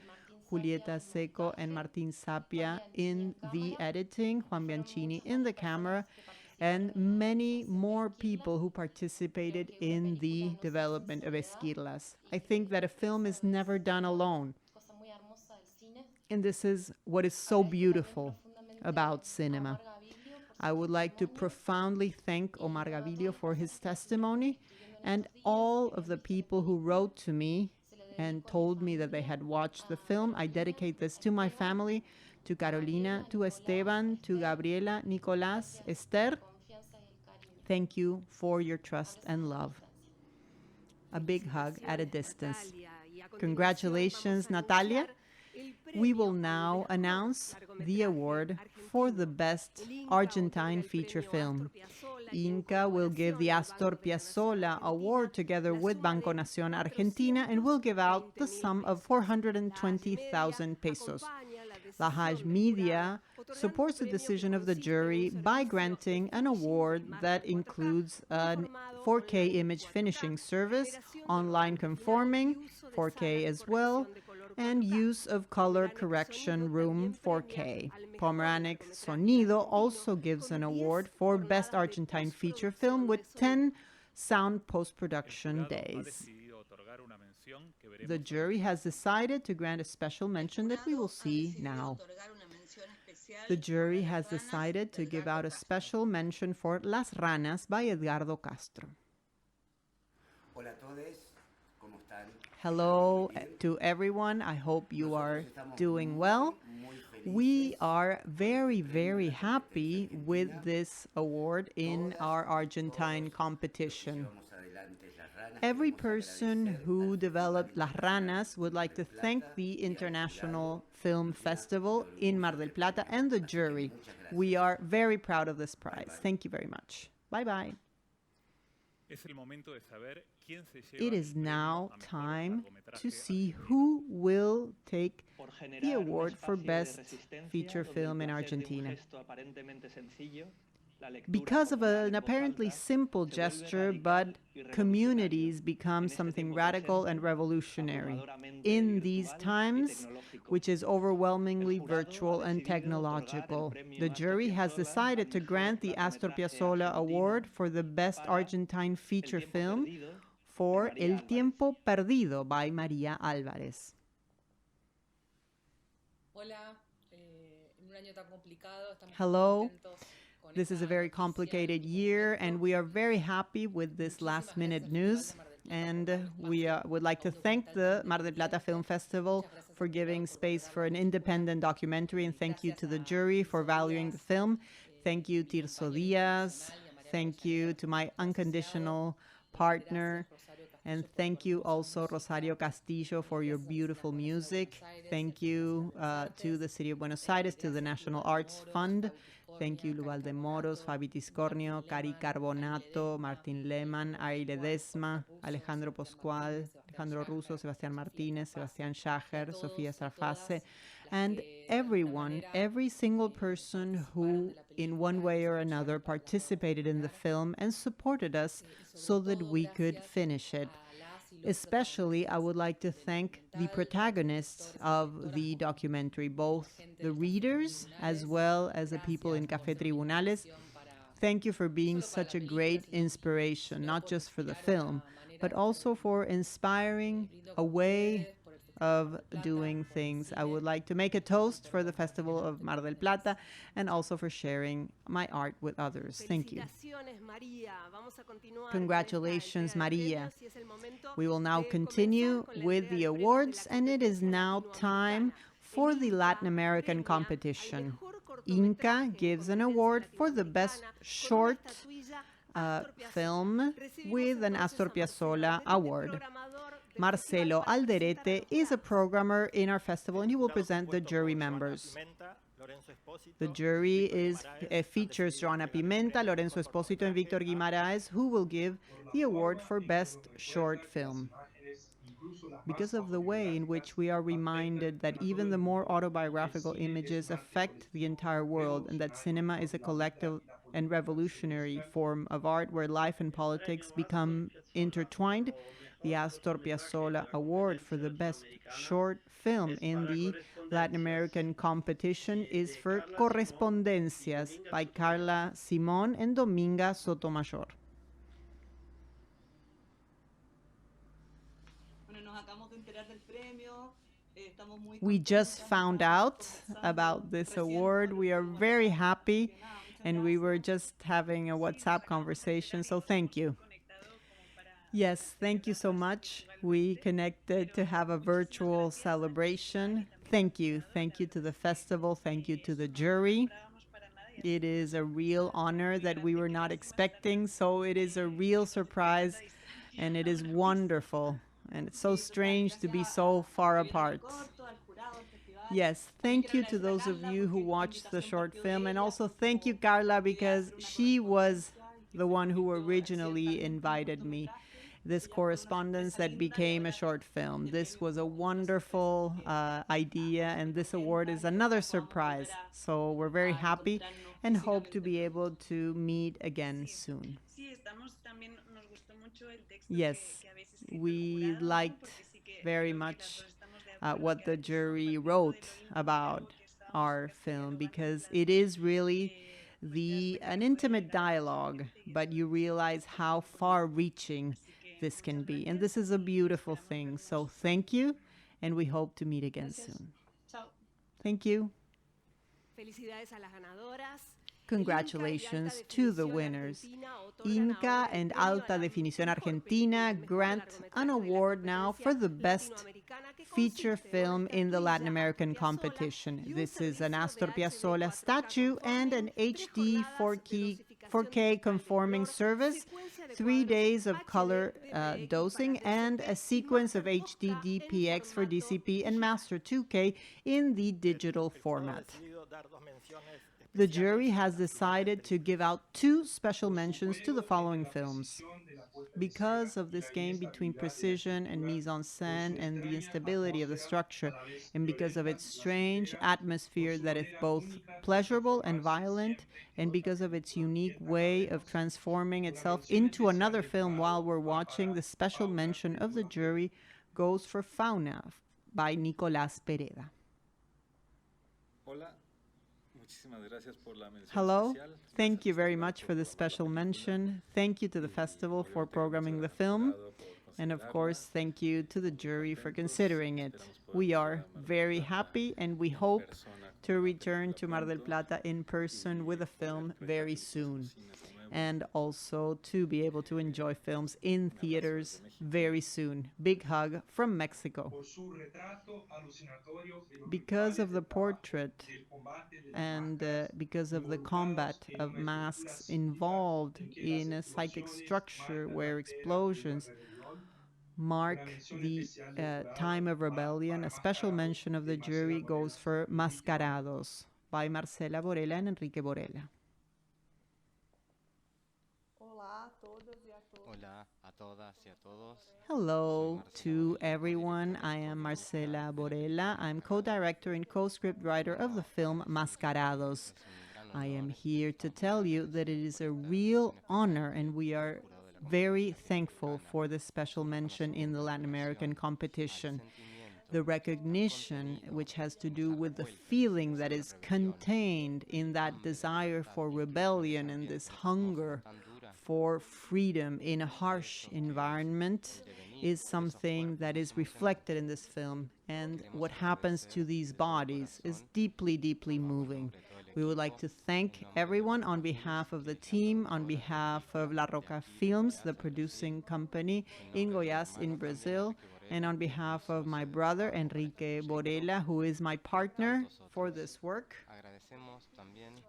Julieta Seco and Martín Sapia in the editing, Juan Bianchini in the camera, and many more people who participated in the development of Esquirlas. I think that a film is never done alone. And this is what is so beautiful about cinema. I would like to profoundly thank Omar Gaviglio for his testimony and all of the people who wrote to me and told me that they had watched the film. I dedicate this to my family, to Carolina, to Esteban, to Gabriela, Nicolás, Esther. Thank you for your trust and love. A big hug at a distance. Congratulations, Natalia. We will now announce the award for the Best Argentine Feature Film. Inca will give the Astor Piazzolla Award together with Banco Nación Argentina and will give out the sum of 420,000 pesos. La Hage Media supports the decision of the jury by granting an award that includes a 4K image finishing service, online conforming, 4K as well, and use of color correction room 4K. Pomeranik Sonido also gives an award for Best Argentine Feature Film with 10 sound post-production days. The jury has decided to grant a special mention that we will see now. The jury has decided to give out a special mention for Las Ranas by Edgardo Castro. Hello to everyone. I hope you are doing well. We are very, very happy with this award in our Argentine competition. Every person who developed Las Ranas would like to thank the International Film Festival in Mar del Plata and the jury. We are very proud of this prize. Thank you very much. Bye-bye. It is now time to see who will take the award for Best Feature Film in Argentina. Because of an apparently simple gesture, but communities become something radical and revolutionary in these times, which is overwhelmingly virtual and technological. The jury has decided to grant the Astor Piazzolla Award for the Best Argentine Feature Film for El Tiempo Perdido by María Álvarez. Hello. This is a very complicated year, and we are very happy with this last-minute news. And we would like to thank the Mar del Plata Film Festival for giving space for an independent documentary, and thank you to the jury for valuing the film. Thank you, Tirso Díaz. Thank you to my unconditional partner. And thank you also, Rosario Castillo, for your beautiful music. Thank you to the City of Buenos Aires, to the National Arts Fund. Thank you, Luval de Moros, Fabi Tiscornio, Cari Carbonato, Martín Lehmann, Ari Ledesma, Alejandro Poscual, Alejandro Russo, Sebastián Martínez, Sebastián Schacher, Sofía Sarfase, and everyone, every single person who in one way or another participated in the film and supported us so that we could finish it. Especially, I would like to thank the protagonists of the documentary, both the readers as well as the people in Café Tribunales. Thank you for being such a great inspiration, not just for the film, but also for inspiring a way of doing things. I would like to make a toast for the Festival of Mar del Plata and also for sharing my art with others. Thank you. Congratulations, Maria. We will now continue with the awards, and it is now time for the Latin American competition. Inca gives an award for the best short film with an Astor Piazzolla award. Marcelo Alderete is a programmer in our festival, and he will present the jury members. The jury features Joana Pimenta, Lorenzo Espósito, and Víctor Guimaraes, who will give the award for best short film. Because of the way in which we are reminded that even the more autobiographical images affect the entire world, and that cinema is a collective and revolutionary form of art where life and politics become intertwined, the Astor Piazzolla Award for the best short film in the Latin American competition is for Correspondencias by Carla Simón and Dominga Sotomayor. We just found out about this award. We are very happy, and we were just having a WhatsApp conversation, so thank you. Yes, thank you so much. We connected to have a virtual celebration. Thank you. Thank you to the festival. Thank you to the jury. It is a real honor that we were not expecting, so it is a real surprise, and it is wonderful. And it's so strange to be so far apart. Yes, thank you to those of you who watched the short film, and also thank you, Carla, because she was the one who originally invited me. This correspondence that became a short film. This was a wonderful idea, and this award is another surprise. So we're very happy and hope to be able to meet again soon. Yes, we liked very much what the jury wrote about our film, because it is really an intimate dialogue, but you realize how far-reaching this can be. And this is a beautiful thing. So thank you, and we hope to meet again soon. Thank you. Congratulations to the winners. Inca and Alta Definición Argentina grant an award now for the best feature film in the Latin American competition. This is an Astor Piazzolla statue and an HD 4K conforming service, 3 days of color dosing, and a sequence of HD DPX for DCP and Master 2K in the digital format. The jury has decided to give out 2 special mentions to the following films. Because of this game between precision and mise-en-scène and the instability of the structure, and because of its strange atmosphere that is both pleasurable and violent, and because of its unique way of transforming itself into another film while we're watching, the special mention of the jury goes for Fauna by Nicolás Pereda. Hello, thank you very much for this special mention. Thank you to the festival for programming the film. And of course, thank you to the jury for considering it. We are very happy, and we hope to return to Mar del Plata in person with a film very soon. And also to be able to enjoy films in theaters very soon. Big hug from Mexico. Because of the portrait and because of the combat of masks involved in a psychic structure where explosions mark the time of rebellion, a special mention of the jury goes for Mascarados by Marcela Borella and Enrique Borella. Hello to everyone. I am Marcela Borella. I'm co-director and co-script writer of the film Mascarados. I am here to tell you that it is a real honor, and we are very thankful for this special mention in the Latin American competition. The recognition, which has to do with the feeling that is contained in that desire for rebellion and this hunger for freedom in a harsh environment is something that is reflected in this film. And what happens to these bodies is deeply, deeply moving. We would like to thank everyone on behalf of the team, on behalf of La Roca Films, the producing company in Goiás in Brazil, and on behalf of my brother, Enrique Borella, who is my partner for this work.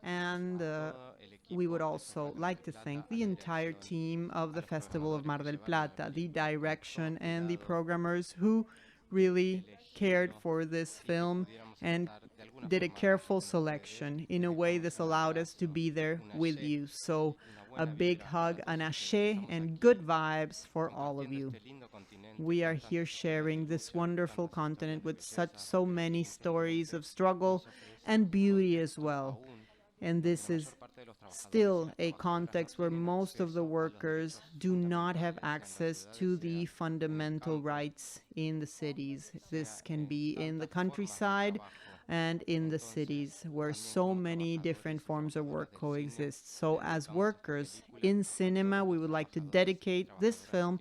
And we would also like to thank the entire team of the Festival of Mar del Plata, the direction and the programmers who really cared for this film and did a careful selection. In a way, this allowed us to be there with you. So a big hug, an ashe, and good vibes for all of you. We are here sharing this wonderful continent with so many stories of struggle and beauty as well. And this is still a context where most of the workers do not have access to the fundamental rights in the cities. This can be in the countryside and in the cities where so many different forms of work coexist. So as workers in cinema, we would like to dedicate this film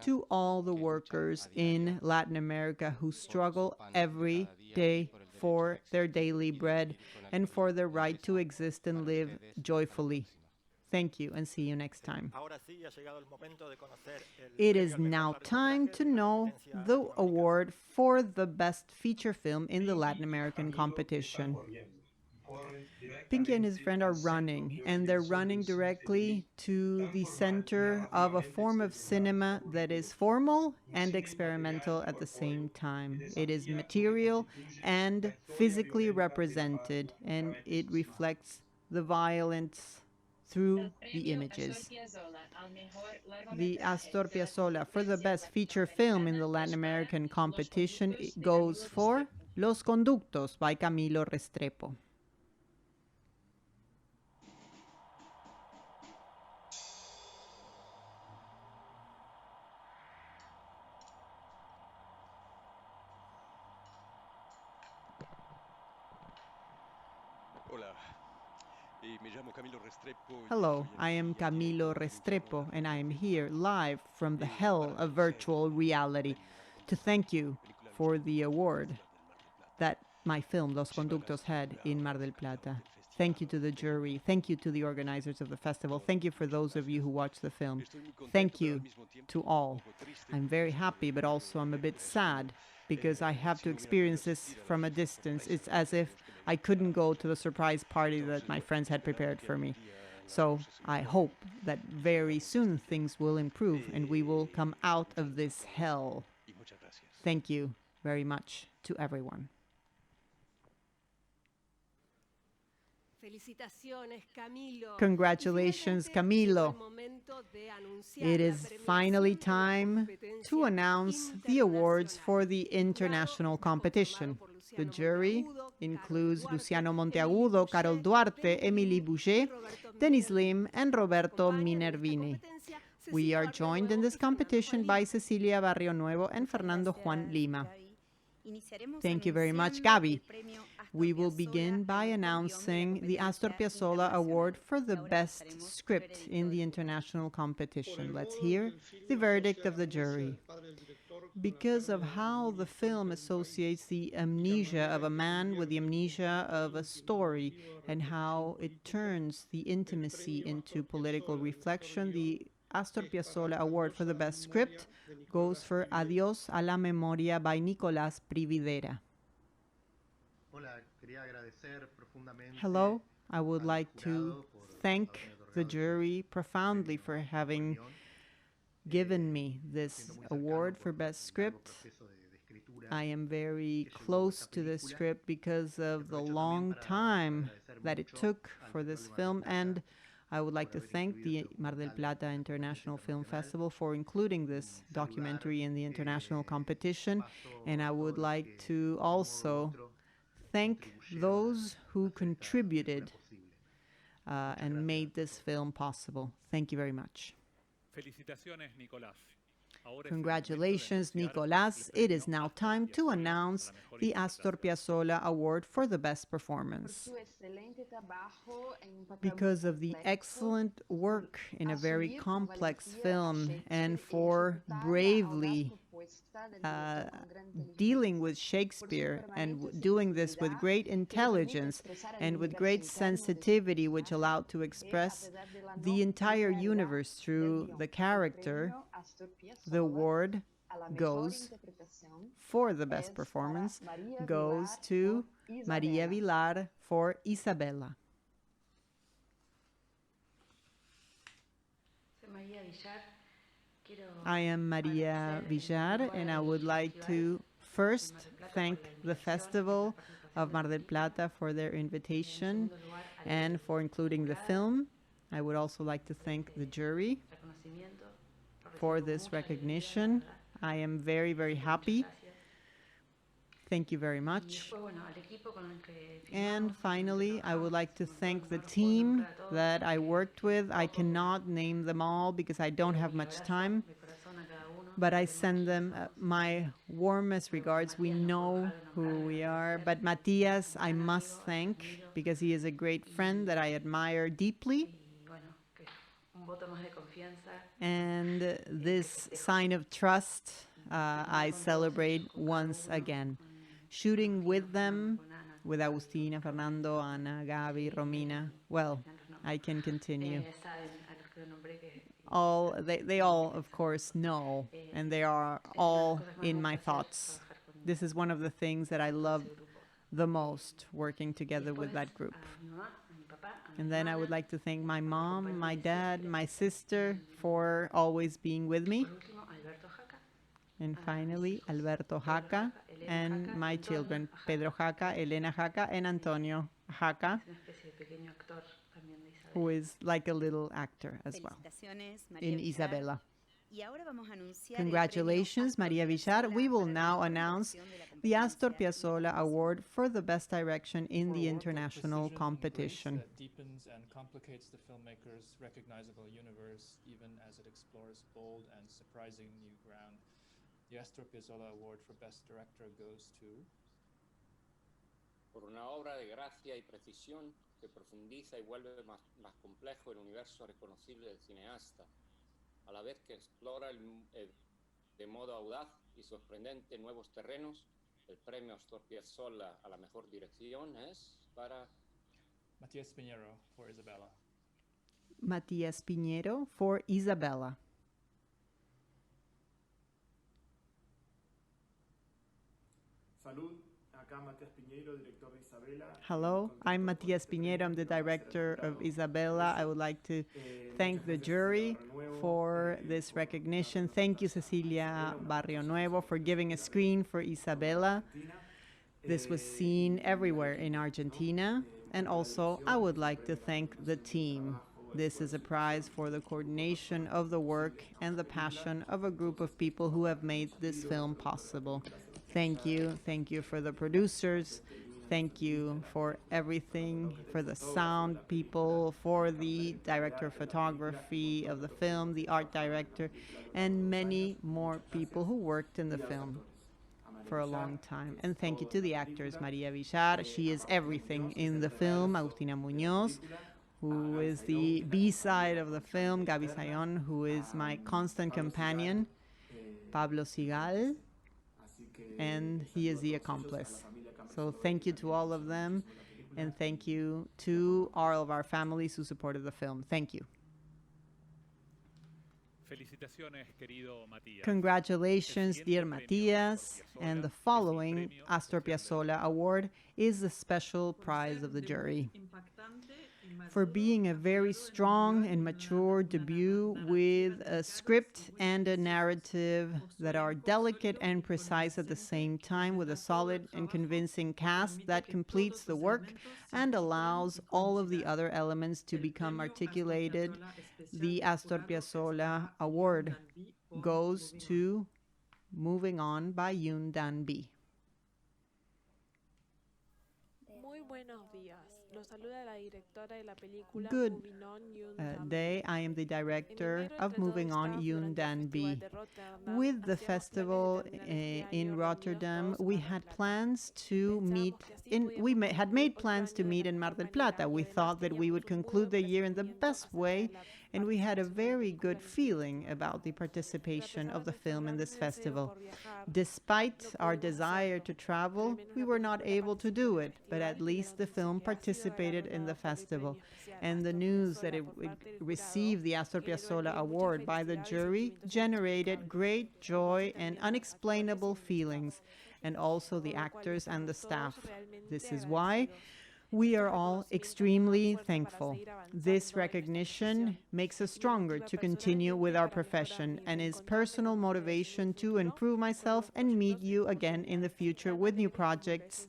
to all the workers in Latin America who struggle every day for their daily bread and for their right to exist and live joyfully. Thank you, and see you next time. It is now time to know the award for the best feature film in the Latin American competition. Pinky and his friend are running, and they're running directly to the center of a form of cinema that is formal and experimental at the same time. It is material and physically represented, and it reflects the violence through the images. The Astor Piazzolla for the best feature film in the Latin American competition goes for Los Conductos by Camilo Restrepo. Hello, I am Camilo Restrepo, and I am here live from the hell of virtual reality to thank you for the award that my film, Los Conductos, had in Mar del Plata. Thank you to the jury. Thank you to the organizers of the festival. Thank you for those of you who watched the film. Thank you to all. I'm very happy, but also I'm a bit sad because I have to experience this from a distance. It's as if I couldn't go to the surprise party that my friends had prepared for me. So I hope that very soon things will improve and we will come out of this hell. Thank you very much to everyone. Congratulations, Camilo. It is finally time to announce the awards for the international competition. The jury includes Luciano Monteagudo, Carol Duarte, Emily Boucher, Denis Lim, and Roberto Minervini. We are joined in this competition by Cecilia Barrio Nuevo and Fernando Juan Lima. Thank you very much, Gabi. We will begin by announcing the Astor Piazzolla Award for the best script in the international competition. Let's hear the verdict of the jury. Because of how the film associates the amnesia of a man with the amnesia of a story and how it turns the intimacy into political reflection, the Astor Piazzolla Award for the best script goes for Adiós a la Memoria by Nicolás Prividera. Hello, I would like to thank the jury profoundly for having given me this award for best script. I am very close to this script because of the long time that it took for this film, and I would like to thank the Mar del Plata International Film Festival for including this documentary in the international competition, and I would like to also thank those who contributed and made this film possible. Thank you very much. Felicitaciones, Nicolás. Congratulations, Nicolás. It is now time to announce the Astor Piazzolla Award for the Best Performance. Because of the excellent work in a very complex film and for bravely dealing with Shakespeare and doing this with great intelligence and with great sensitivity, which allowed to express the entire universe through the character, the award goes for the best performance goes to María Vilar for Isabella. I am María Villar, and I would like to first thank the Festival of Mar del Plata for their invitation and for including the film. I would also like to thank the jury for this recognition. I am very, very happy. Thank you very much. And finally, I would like to thank the team that I worked with. I cannot name them all because I don't have much time, but I send them my warmest regards. We know who we are, but Matias, I must thank because he is a great friend that I admire deeply. And this sign of trust, I celebrate once again. Shooting with them, with Agustina, Fernando, Ana, Gaby, Romina, well, I can continue. They all, of course, know, and they are all in my thoughts. This is one of the things that I love the most, working together with that group. And then I would like to thank my mom, my dad, my sister for always being with me. And finally, Alberto Jaca and my children, Pedro Jaca, Elena Jaca, and Antonio Jaca, who is like a little actor as well in Isabella. Congratulations, María Villar. We will now announce the Astor Piazzolla Award for the Best Direction in the international competition. That deepens and complicates the filmmaker's recognizable universe, even as it explores bold and surprising new ground. The Astor Piazzolla Award for Best Director goes to... Por una obra de gracia y precisión que profundiza y vuelve más complejo el universo reconocible del cineasta, a la vez que explora de modo audaz y sorprendente nuevos terrenos. El premio Astor Piazzolla a la mejor dirección es para Matías Piñero for Isabella. Matías Piñero for Isabella. Salud. Acá Matías Piñero, director de Isabella. Hello, I'm Matías Piñero. I'm the director of Isabella. I would like to thank the jury for this recognition. Thank you, Cecilia Barrio Nuevo, for giving a screen for Isabella. This was seen everywhere in Argentina. And also, I would like to thank the team. This is a prize for the coordination of the work and the passion of a group of people who have made this film possible. Thank you. Thank you for the producers. Thank you for everything, for the sound people, for the director of photography of the film, the art director, and many more people who worked in the film for a long time. And thank you to the actors, María Villar. She is everything in the film. Agustina Muñoz, who is the B-side of the film. Gaby Sayón, who is my constant companion. Pablo Sigal, and he is the accomplice. So thank you to all of them, and thank you to all of our families who supported the film. Thank you. Congratulations, dear Matias, and the following Astor Piazzolla Award is the special prize of the jury for being a very strong and mature debut with a script and a narrative that are delicate and precise at the same time, with a solid and convincing cast that completes the work and allows all of the other elements to become articulated. The Astor Piazzolla Award goes to Moving On by Yoon Dan B. Muy buenos días. Good day. I am the director of Moving On, Yun Dan B. With the festival in Rotterdam, we had plans to meet had made plans to meet in Mar del Plata. We thought that we would conclude the year in the best way, and we had a very good feeling about the participation of the film in this festival. Despite our desire to travel, we were not able to do it, but at least the film participated in the festival. And the news that it would receive the Astor Piazzolla Award by the jury generated great joy and unexplainable feelings, and also the actors and the staff. This is why we are all extremely thankful. This recognition makes us stronger to continue with our profession and is personal motivation to improve myself and meet you again in the future with new projects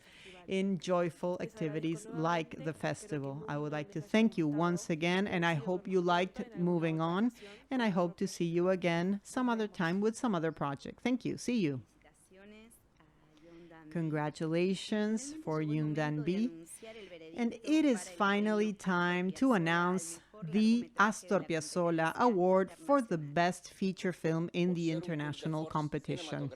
in joyful activities like the festival. I would like to thank you once again, and I hope you liked Moving On, and I hope to see you again some other time with some other project. Thank you. See you. Congratulations for Yun Dan B. And it is finally time to announce the Astor Piazzolla Award for the Best Feature Film in the international competition.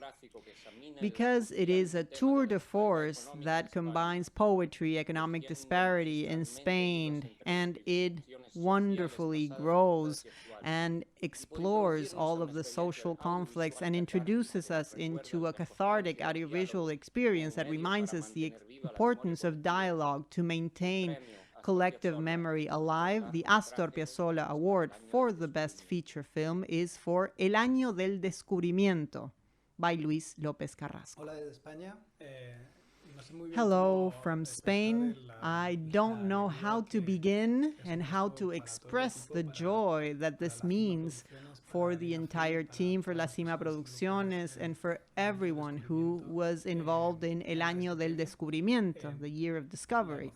Because it is a tour de force that combines poetry, economic disparity in Spain, and it wonderfully grows and explores all of the social conflicts and introduces us into a cathartic audiovisual experience that reminds us the importance of dialogue to maintain collective memory alive. The Astor Piazzolla Award for the Best Feature Film is for El Año del Descubrimiento by Luis López Carrasco. Hello from Spain. I don't know how to begin and how to express the joy that this means for the entire team, for La Cima Producciones, and for everyone who was involved in El Año del Descubrimiento, the year of discovery.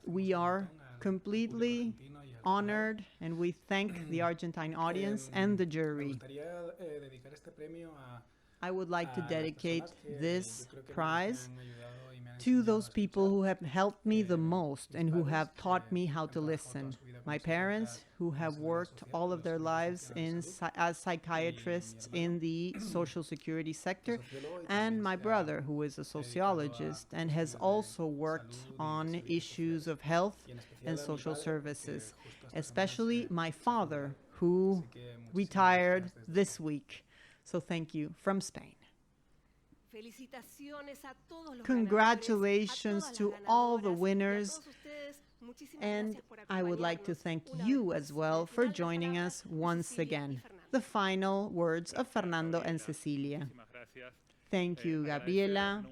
We are completely honored, and we thank the Argentine audience and the jury. I would like to dedicate this prize to those people who have helped me the most and who have taught me how to listen. My parents, who have worked all of their lives as psychiatrists in the social security sector, and my brother, who is a sociologist and has also worked on issues of health and social services, especially my father, who retired this week. So thank you from Spain. Congratulations to all the winners, and I would like to thank you as well for joining us once again. The final words of Fernando and Cecilia. Thank you, Gabriela.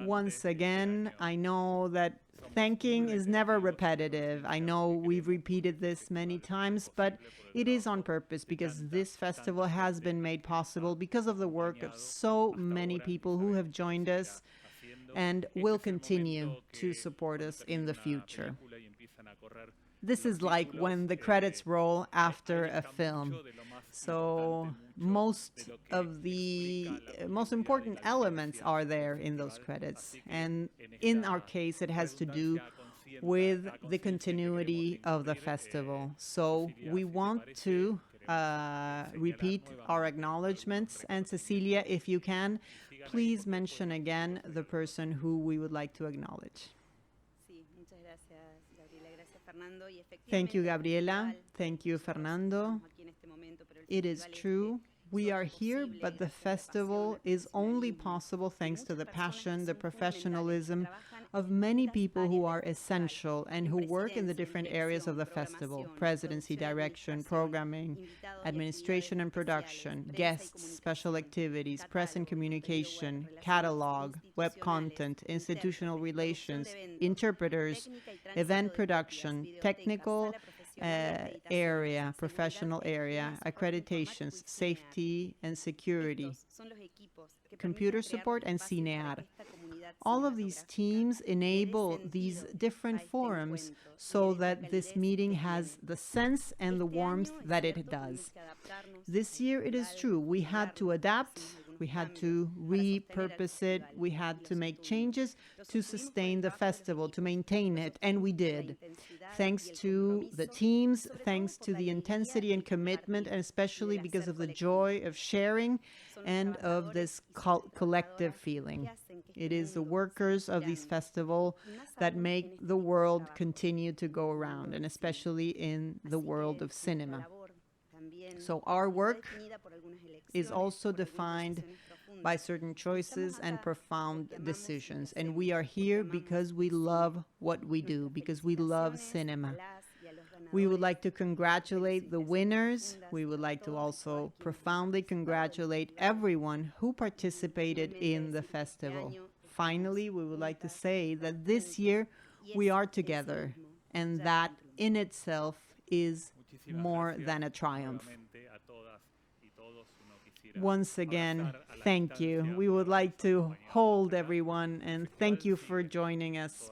Once again, I know that thanking is never repetitive. I know we've repeated this many times, but it is on purpose because this festival has been made possible because of the work of so many people who have joined us and will continue to support us in the future. This is like when the credits roll after a film. So most of the most important elements are there in those credits. And in our case, it has to do with the continuity of the festival. So we want to repeat our acknowledgements. And Cecilia, if you can, please mention again the person who we would like to acknowledge. Thank you, Gabriela. Thank you, Fernando. It is true. We are here, but the festival is only possible thanks to the passion, the professionalism of many people who are essential and who work in the different areas of the festival: presidency, direction, programming, administration and production, guests, special activities, press and communication, catalog, web content, institutional relations, interpreters, event production, technical area, professional area, accreditations, safety and security, computer support, and CINEAR. All of these teams enable these different forums so that this meeting has the sense and the warmth that it does. This year, it is true, we had to adapt We had to repurpose it. We had to make changes to sustain the festival, to maintain it, and we did. Thanks to the teams, thanks to the intensity and commitment, and especially because of the joy of sharing and of this collective feeling. It is the workers of this festival that make the world continue to go around, and especially in the world of cinema. So our work is also defined by certain choices and profound decisions. And we are here because we love what we do, because we love cinema. We would like to congratulate the winners. We would like to also profoundly congratulate everyone who participated in the festival. Finally, we would like to say that this year we are together, and that in itself is more than a triumph. Once again, thank you. We would like to hold everyone and thank you for joining us.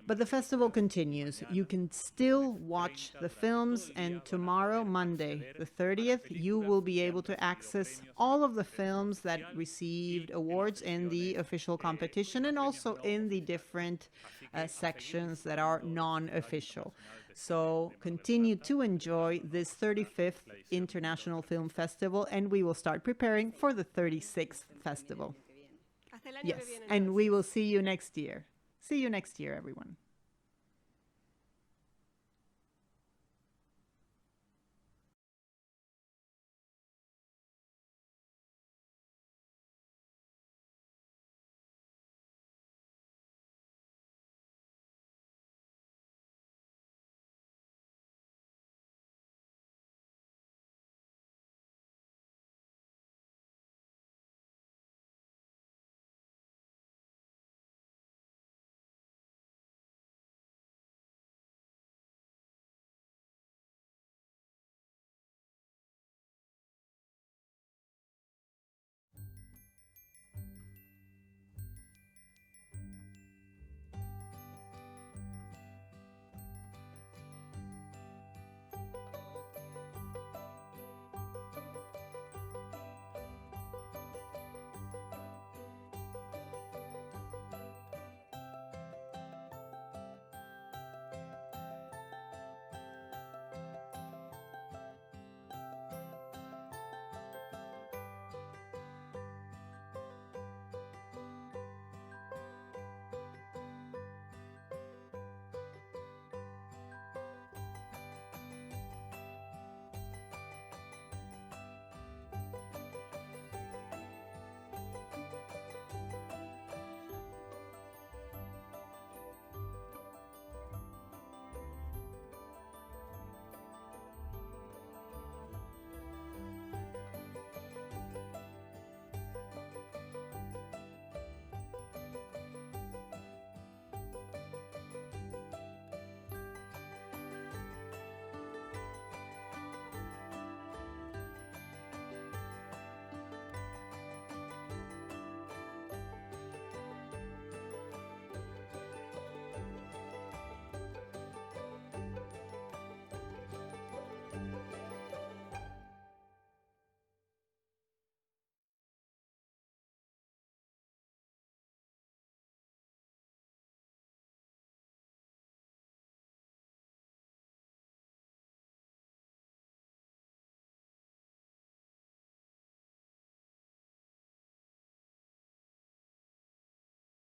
But the festival continues. You can still watch the films, and tomorrow, Monday, the 30th, you will be able to access all of the films that received awards in the official competition and also in the different sections that are non-official. So continue to enjoy this 35th International Film Festival, and we will start preparing for the 36th festival. Yes, and we will see you next year. See you next year, everyone.